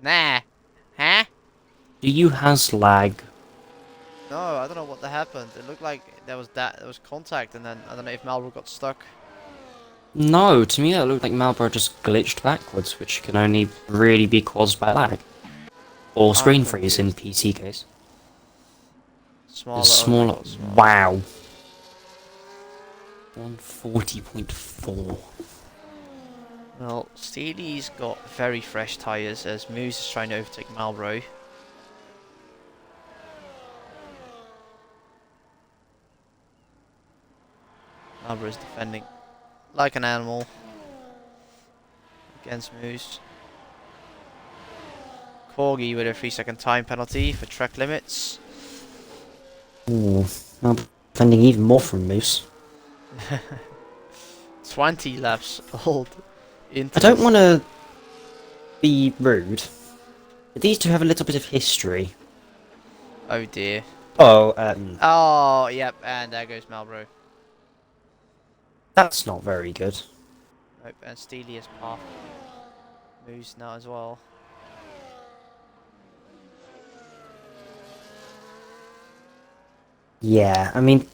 Nah. Huh? Do you has lag? No, I don't know what happened. It looked like there was contact, and then I don't know if Marlboro got stuck. No, to me that looked like Marlboro just glitched backwards, which can only really be caused by lag. Or I'm screen freeze in confused. PC case. The Smaller. Oh my smaller. god, smaller. Wow. 140.4. Well, Steely's got very fresh tyres as Moose is trying to overtake Marlboro. Marlboro's defending like an animal against Moose. Corgi with a 3-second time penalty for track limits. Ooh. I'm defending even more from Moose. 20 laps old. I don't want to be rude, but these two have a little bit of history. Oh dear. Oh, Oh, yep, and there goes Marlboro. that's not very good. Nope, and Steely has passed Moose now as well. Yeah, I mean,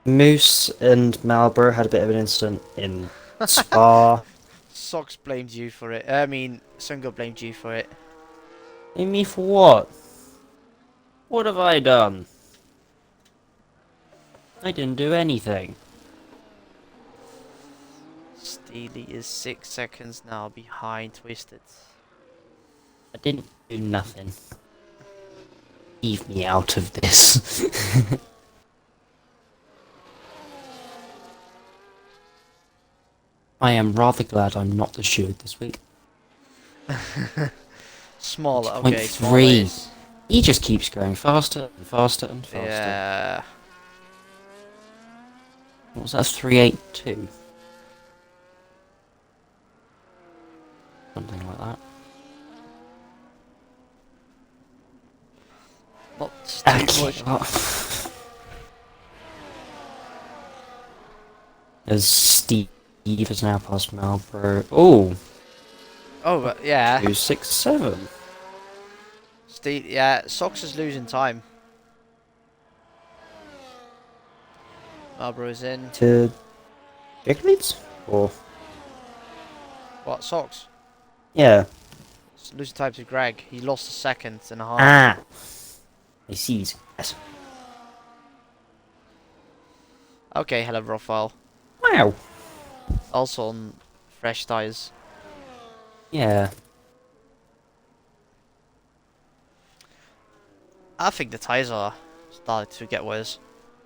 Moose and Marlboro had a bit of an incident in Spa. Sox blamed you for it. I mean, Sungo blamed you for it. And me for what? What have I done? I didn't do anything. Steely is 6 seconds now behind Twisted. I didn't do nothing. Leave me out of this. I am rather glad I'm not the steward this week. Smaller, Point okay, smaller three. is. He just keeps going faster and faster and faster. Yeah. What was that? 382? Something like that. Not too Okay. much. As Steve has now passed Marlboro. Oh! Oh, but yeah. 267. Yeah, Sox is losing time. Marlboro's in. To big leads? Or What, Sox? yeah. It's losing time to Greg. He lost a second and a half. Ah. I see. Yes. Okay, hello, Rafael. Wow. Also on fresh tyres. Yeah. I think the tyres are starting to get worse.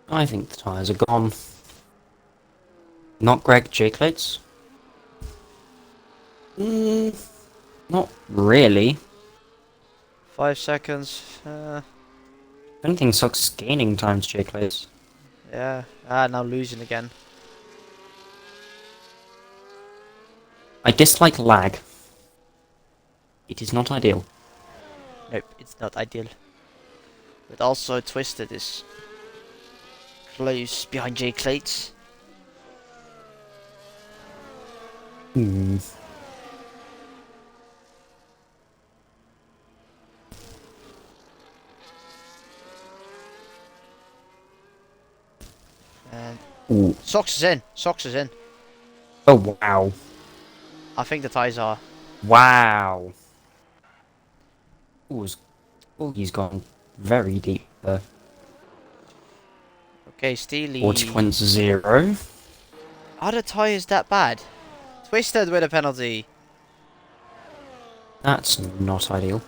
I think the tyres are gone. Not Greg Jacklets? Not really. 5 seconds. I don't think Sox is gaining time to Jacklets. Yeah. Ah, now losing again. I dislike lag. It is not ideal. Nope, it's not ideal. But also Twisted is close behind J Clates. Hmm. And Ooh. Sox is in. Sox is in. Oh wow. I think the ties are. Wow. Ooh, he's gone very deep there. Okay, Steely. 40.0. Are the tires that bad? Twisted with a penalty. That's not ideal.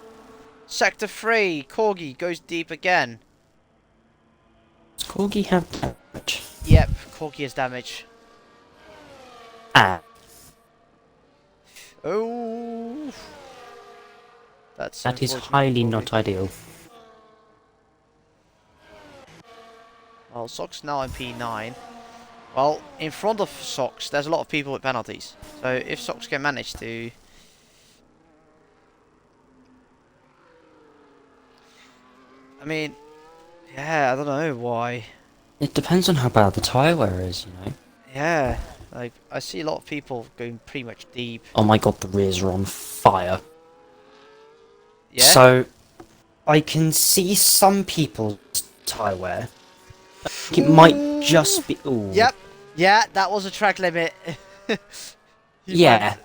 Sector 3. Corgi goes deep again. Does Corgi have damage? Yep, Corgi has damage. Ah. Oh. That is unfortunate for highly Corgi. not ideal. Well, Sox now in P9. Well, in front of Sox, there's a lot of people with penalties. So if Sox can manage to... I mean, yeah, I don't know why. It depends on how bad the tyre wear is, you know. Yeah, like, I see a lot of people going pretty much deep. Oh my god, the rears are on fire. Yeah? So, I can see some people's tyre wear. It might just be... Ooh. Yep. Yeah, that was a track limit. Yeah.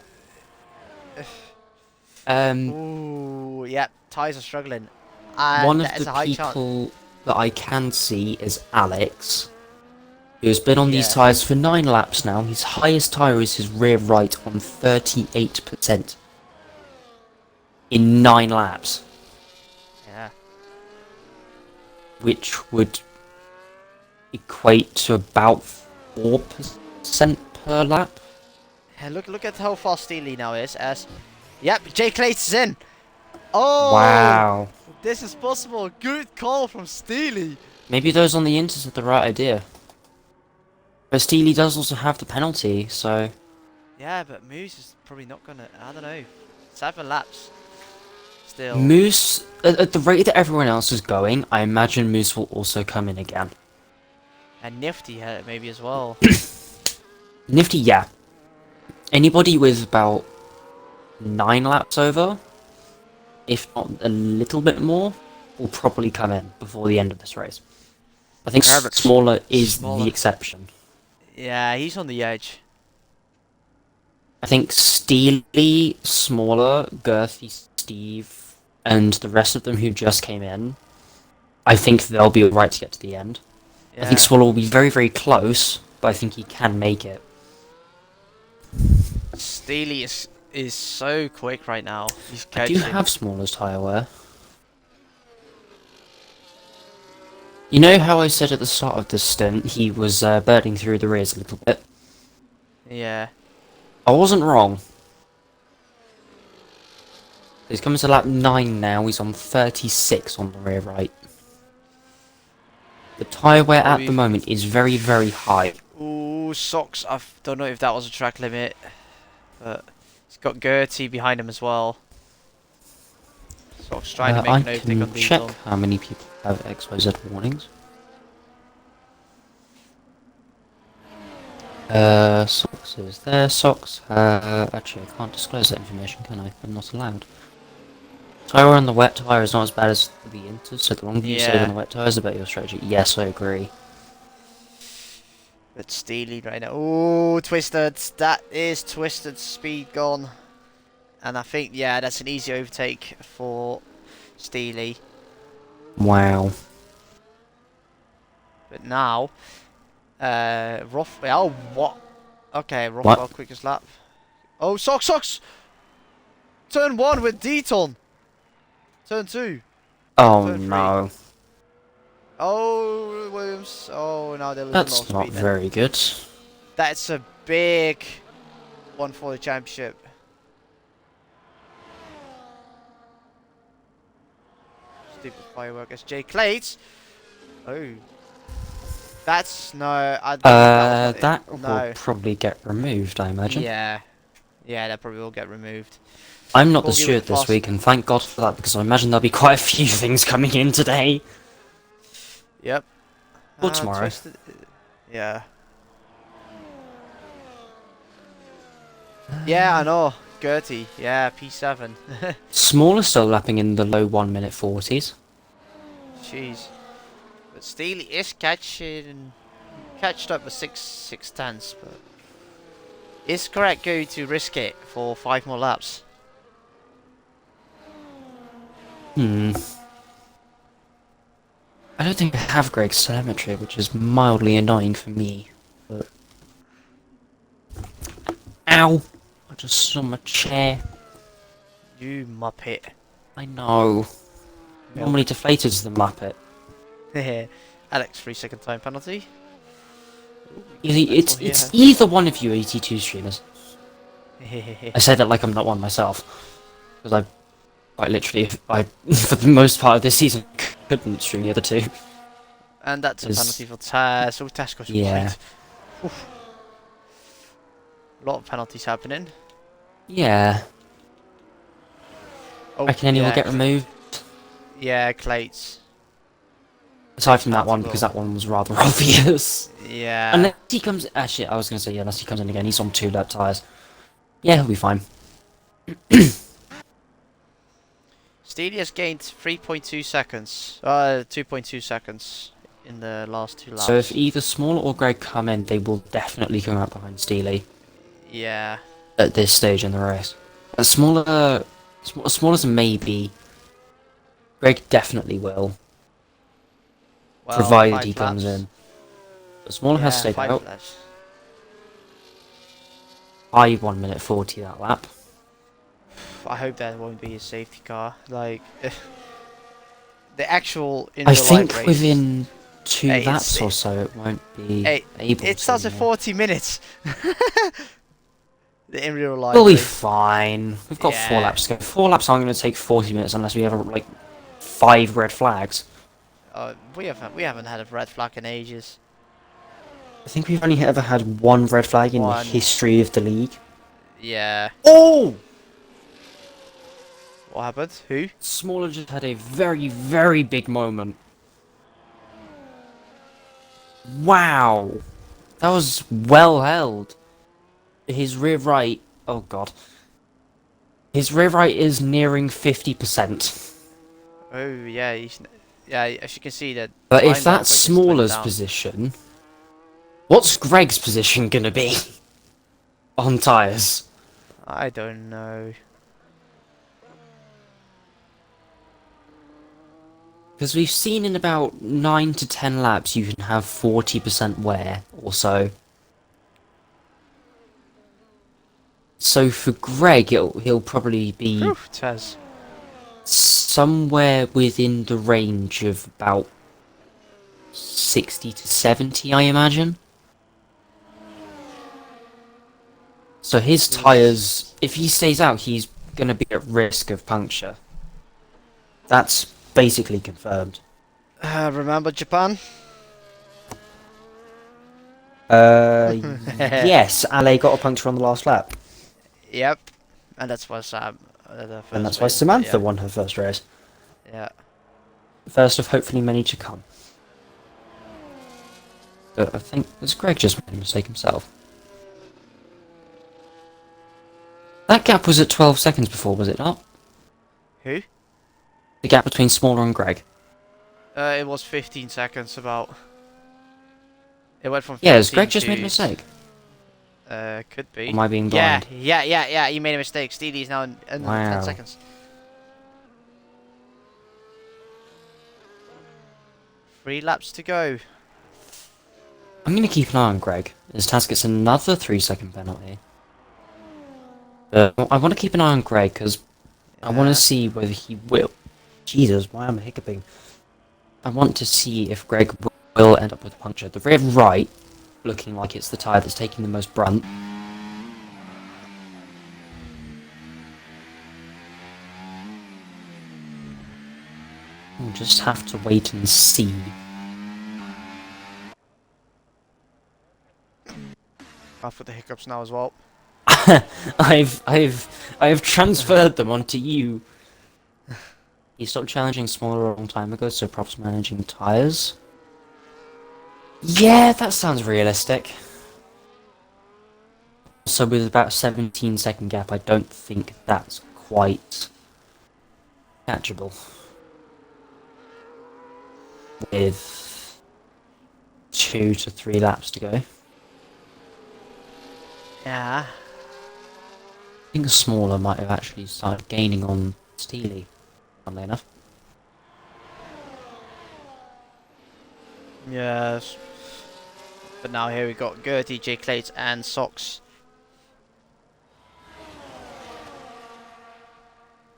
Ooh, yep. Tyres are struggling. And One of there's the a high chance. people that I can see is Alex, who's been on these Yeah. tyres for 9 laps now. His highest tyre is his rear right on 38% in 9 laps, Yeah. which would equate to about 4% per lap. Yeah, look at how fast Steely now is. Yep, Jay Clates is in. Oh! Wow. This is possible. Good call from Steely. Maybe those on the inters had the right idea. But Steely does also have the penalty, so... Yeah, but Moose is probably not gonna. I don't know. 7 laps. Still. Moose, at the rate that everyone else is going, I imagine Moose will also come in again. And Nifty maybe as well. Nifty, yeah. Anybody with about 9 laps over, if not a little bit more, will probably come in before the end of this race. I think Yeah, but Smaller is Smaller. the exception. Yeah, he's on the edge. I think Steely, Smaller, Girthy, Steve, and the rest of them who just came in, I think they'll be alright to get to the end. Yeah. I think Smaller will be very, very close, but I think he can make it. Steely is so quick right now. He's I do catching. have Smaller's tyre wear. You know how I said at the start of this stint he was burning through the rears a little bit? Yeah. I wasn't wrong. He's coming to lap 9 now, he's on 36 on the rear right. The tyre wear at the moment is very, very high. Ooh, Socks. I don't know if that was a track limit, but he's got Gertie behind him as well. Socks trying to make an I opening on can these. check how many people have XYZ warnings. Socks is there. Socks. Actually, I can't disclose that information, can I? I'm not allowed. Tyre on the wet tyre is not as bad as the inters, so the longer you stay on the wet tyres, the better your strategy. Yes, I agree. But Steely right now. Ooh, Twisted. That is Twisted speed gone. And I think, yeah, that's an easy overtake for Steely. Wow. But now, Rothwell, what? Okay, Rothwell quickest lap. Oh, Socks! Turn 1 with Deton. Turn 2. Oh Turn no. Oh, Williams. Oh, now they're losing a lot That's of not speed then. very good. That's a big one for the championship. Stupid firework. SJ Clates. Oh. That's no. I don't think That will no. probably get removed, I imagine. Yeah. Yeah, that probably will get removed. I'm not the Corgi with steward this fast. week, and thank God for that, because I imagine there'll be quite a few things coming in today. Yep. Or tomorrow. Twisted. Yeah. Yeah, I know. Gertie. Yeah, P7. Small is still lapping in the low 1 minute 40s. Jeez. But Steely is catched up with six tenths, but is correct going to risk it for 5 more laps? I don't think I have Greg's telemetry, which is mildly annoying for me. But... Ow! I just saw my chair. You muppet. I know. Normally deflated to the Muppet. Alex, 3-second time penalty. It's either one of you AT2 streamers. I say that like I'm not one myself. Because I quite literally, for the most part of this season, couldn't stream the other two. And that's a penalty for Taz. So Taz goes wide. Oof. A lot of penalties happening. Yeah. Oh, Reckon anyone will get removed? Yeah, Clates. Aside from that one, because that one was rather obvious. Yeah. Unless he comes... Actually, I was going to say, yeah, unless he comes in again. He's on 2-lap tyres. Yeah, he'll be fine. Steely has gained 3.2 seconds. 2.2 seconds in the last 2 laps. So if either Small or Greg come in, they will definitely come out behind Steely. Yeah. At this stage in the race. Smaller as a maybe. Greg definitely will. Well, provided he comes in. But Smaller has stayed out. Laps. I 1 minute 40 that lap. I hope that won't be a safety car. Like, the actual I think race, within 2 laps or so it won't be able to. It starts at 40 minutes. The in real life. We'll be fine. We've got 4 Yeah. laps to go. 4 laps aren't going to take 40 minutes unless we have like 5 red flags. We haven't had a red flag in ages. I think we've only ever had 1 red flag in the history of the league. Yeah. Oh! What happened? Who? Smaller just had a very, very big moment. Wow! That was well held. His rear right... Oh god. His rear right is nearing 50%. Oh yeah, yeah. As you can see that. But if that's Smaller's position, what's Greg's position gonna be on tyres? I don't know. Because we've seen in about 9 to 10 laps you can have 40% wear or so. So for Greg, he'll probably be Taz. somewhere within the range of about 60 to 70, I imagine. So his tyres, if he stays out, he's going to be at risk of puncture. That's basically confirmed. Remember Japan? Yes, Ale got a puncture on the last lap. Yep. And that's why Sam. And that's why Samantha won her first race. Yeah. First of hopefully many to come. But I think Greg just made a mistake himself. That gap was at 12 seconds before, was it not? Who? The gap between Smaller and Greg. It was 15 seconds about. It went from. Yeah, has Greg just made a mistake? Could be. Or am I being blind? Yeah. You made a mistake. Steely's now in 10 seconds. 3 laps to go. I'm going to keep an eye on Greg, as Taz gets another 3-second penalty. But I want to keep an eye on Greg, because I want to see whether he will... Jesus, why am I hiccuping? I want to see if Greg will end up with a puncture. The rear right looking like it's the tyre that's taking the most brunt. We'll just have to wait and see. I've got the hiccups now as well. I've transferred them onto you. You stopped challenging smaller a long time ago, so props managing tyres. Yeah, that sounds realistic. So with about a 17-second gap, I don't think that's quite catchable. With 2 to 3 laps to go. I Yeah. think a smaller might have actually started gaining on Steely, funnily enough. Yes. But now here we got Gertie, J Clates, and Socks.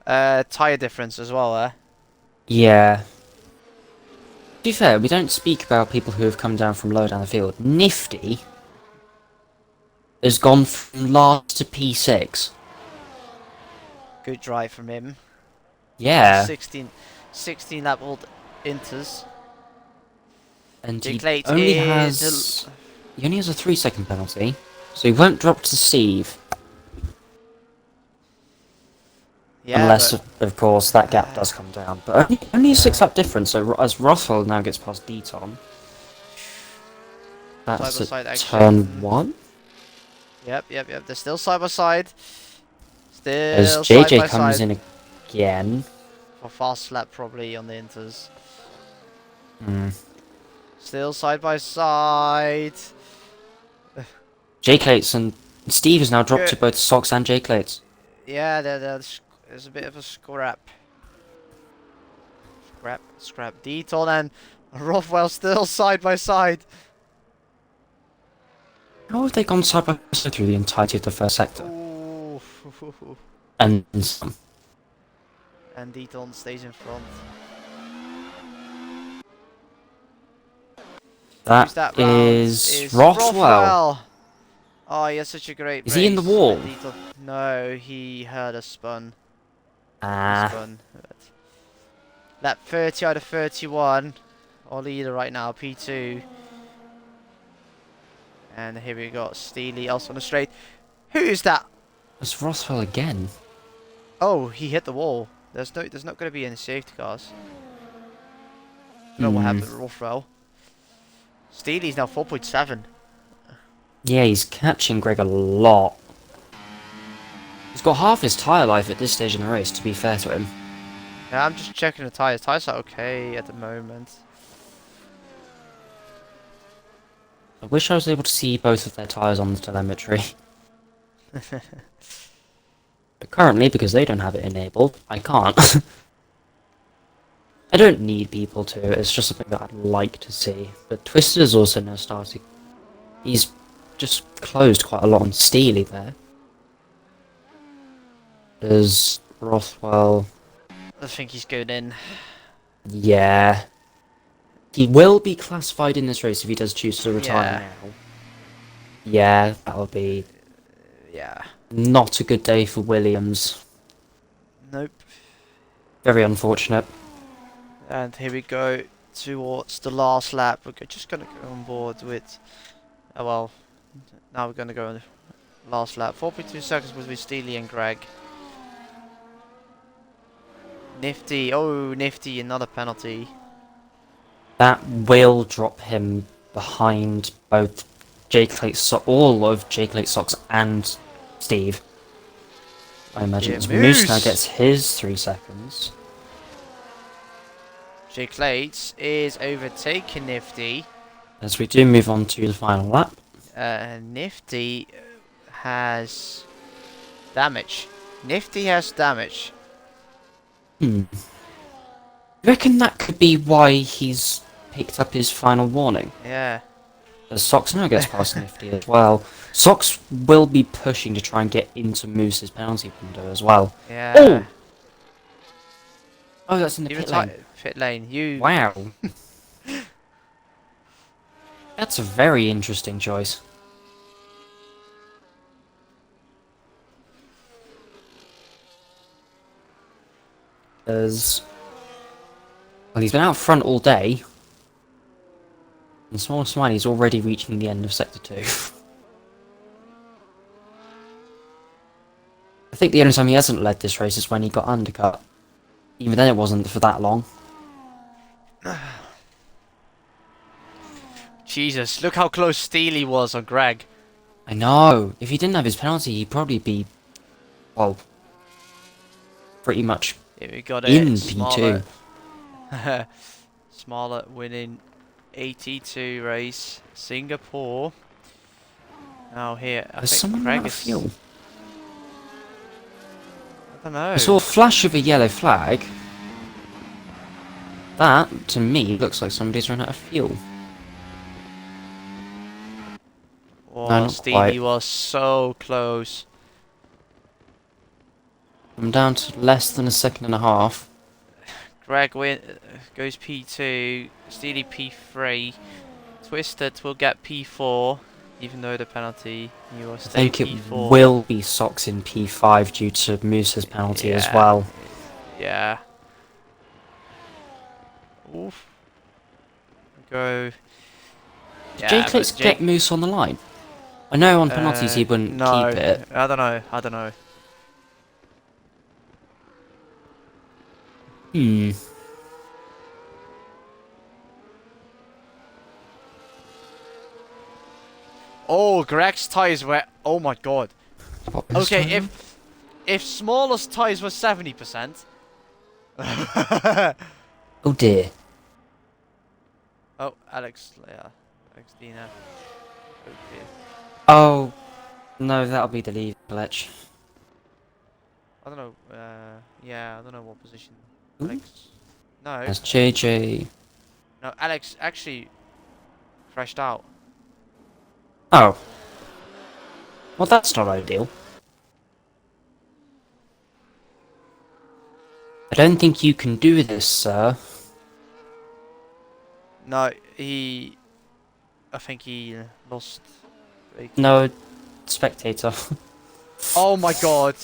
Tyre difference as well, Yeah. To be fair, we don't speak about people who have come down from low down the field. Nifty has gone from last to P6. Good drive from him. Yeah. 16 lap old Inters. And J he Clates only is... has a 3-second penalty, so he won't drop to Steve. Yeah, Unless, but of course, that gap does come down. But only a 6-lap difference, so as Rothwell now gets past Deton, that's Side-by-side at action. turn 1. Yep. They're still side by side. As Still side JJ by comes side. in again. For fast lap probably on the Inters. Hmm. Still side by side. J Clates and Steve has now dropped to Good. both Sox and J Clates. Yeah, there's a bit of a scrap. Scrap. Deton and Rothwell still side by side. How have they gone side by side through the entirety of the first sector? Ooh. And some. And Deton stays in front. Who's that round? Is Rothwell. Oh, he has such a great Is he in the race. wall? No, he had a spun. Ah. Spun. Lap 30 out of 31. Our leader right now, P2. And here we got Steely also on the straight. Who is that? It's Rothwell again. Oh, he hit the wall. There's not going to be any safety cars. I don't know what happened to Rothwell. Steely's now 4.7. Yeah, he's catching Greg a lot. He's got half his tyre life at this stage in the race, to be fair to him. Yeah, I'm just checking the tyres. Tyres are okay at the moment. I wish I was able to see both of their tyres on the telemetry. But currently, because they don't have it enabled, I can't. I don't need people to, it's just something that I'd like to see. But Twister's also now starting. He's just closed quite a lot on Steely there. There's Rothwell. I think he's going in. Yeah. He will be classified in this race if he does choose to retire now. Yeah, that'll be Yeah. not a good day for Williams. Nope. Very unfortunate. And here we go towards the last lap. We're just going to go on board with... Oh, well, now we're going to go on the last lap. 4.2 seconds between Steely and Greg. Nifty. Oh, Nifty, another penalty. That will drop him behind both all of Jake Lake Sox and Steve. I imagine Yeah, as Moose Moose now gets his 3 seconds. J Clates is overtaking Nifty. As we do move on to the final lap. Nifty has damage. Nifty has damage. You reckon that could be why he's picked up his final warning? Yeah. As Sox now gets past Nifty as well. Sox will be pushing to try and get into Moose's penalty window as well. Yeah. Oh! Oh, that's in the Even pit lane. pit lane. You. Wow. That's a very interesting choice. Because, well, he's been out front all day, and Small Smiley's already reaching the end of Sector 2. I think the only time he hasn't led this race is when he got undercut. Even then it wasn't for that long. Jesus, look how close Steely was on Greg. I know. If he didn't have his penalty, he'd probably be, well, pretty much Here we got in it. P2. Smaller winning AT2 race, Singapore. Now here, I There's think someone Greg out of is. fuel. I don't know. I saw a flash of a yellow flag. That, to me, looks like somebody's run out of fuel. Oh, No, not Steely quite. was so close. I'm down to less than a second and a half. Greg goes P2, Steely P3, Twisted will get P4, even though the penalty, he will I stay think it P4. will be Sox in P5 due to Moose's penalty as well. Yeah. Oof. Go. Did Yeah, Jake but Litz get Moose on the line? I know on penalties he wouldn't no, keep it. I don't know. I don't know. Hmm. Oh, Greg's tyres were. Oh my god. What was Okay, going on? if smallest tyres were 70%. Oh dear. Oh, Alex, yeah, Alex Dina. Okay. Oh, no, that'll be the lead glitch. I don't know. Yeah, I don't know what position. Ooh. Alex. No, That's JJ. no. Alex actually crashed out. Oh. Well, that's not ideal. I don't think you can do this, sir. No, he. I think he lost. No, spectator. Oh my god.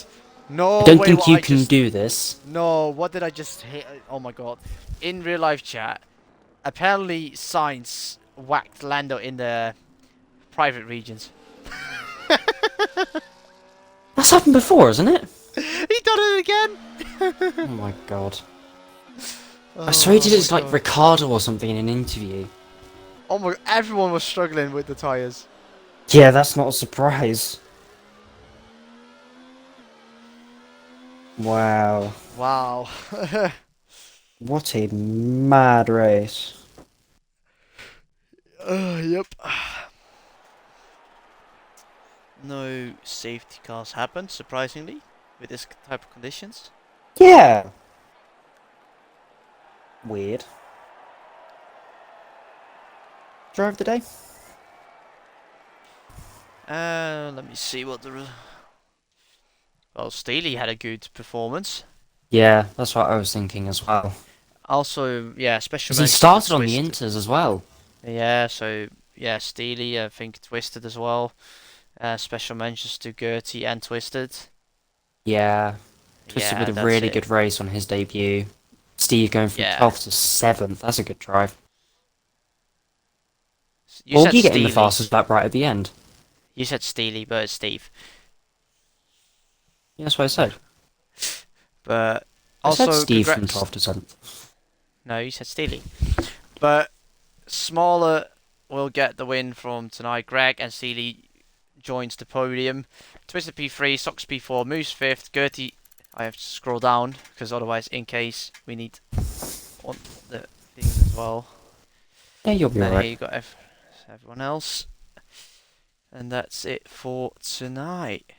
No I don't way. think What you I can just. do this. No, what did I just hit? Oh my god. In real life chat, apparently Science whacked Lando in the private regions. That's happened before, isn't it? He done it again! Oh my god. Oh I swear he did it to, my like God. Ricardo or something in an interview. Oh my, everyone was struggling with the tyres. Yeah, that's not a surprise. Wow. Wow. What a mad race. Yep. No safety cars happened, surprisingly, with this type of conditions. Yeah. Weird. Drive of the day? Let me see what the... Well, Steely had a good performance. Yeah, that's what I was thinking as well. Also, yeah, special Because he mention to started on the Twisted. inters as well. Yeah, so, yeah, Steely, I think Twisted as well. Special mentions to Gertie and Twisted. Yeah. Twisted Yeah, with a that's really it. good race on his debut. Steve going from Yeah. 12th to 7th. That's a good drive. You Or said you getting the Steely. fastest lap right at the end. You said Steely, but it's Steve. Yeah, that's what I said. But I said also, Steve from congrats. 12th to 7th. No, you said Steely. But Smaller will get the win from tonight. Greg and Steely joins the podium. Twisted P3, Sox P4, Moose 5th, Gertie. I have to scroll down because otherwise, in case we need on the things as well. Yeah, you'll be Then alright. here you got everyone else. And that's it for tonight.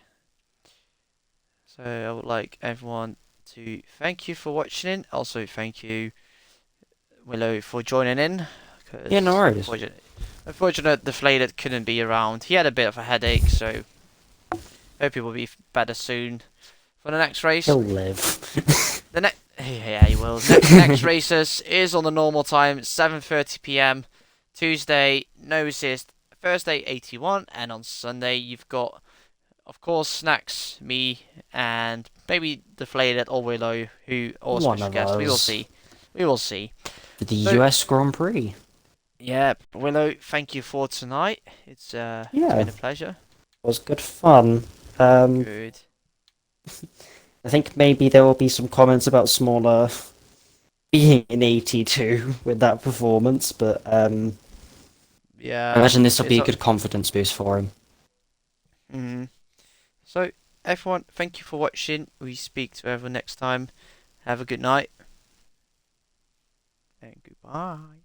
So I would like everyone to thank you for watching in. Also thank you, Willow, for joining in. Yeah, no worries. Unfortunate the Flayed couldn't be around. He had a bit of a headache, so hope he will be better soon for the next race. He'll live. Yeah, he will. Next races is on the normal time, 7:30 p.m. Tuesday, no assist. Thursday, 81. And on Sunday, you've got, of course, Snacks, me, and maybe Deflated or Willow, who or a One special of guest. We will us. see. We will see. For the So, US Grand Prix. yeah, Willow, thank you for tonight. It's Yeah, been it a pleasure. was good fun. Good. I think maybe there will be some comments about Smaller being in AT2 with that performance, but I Yeah, imagine this will it's be a good confidence boost for him. mm. So, everyone, thank you for watching. We speak to everyone next time. Have a good night and goodbye.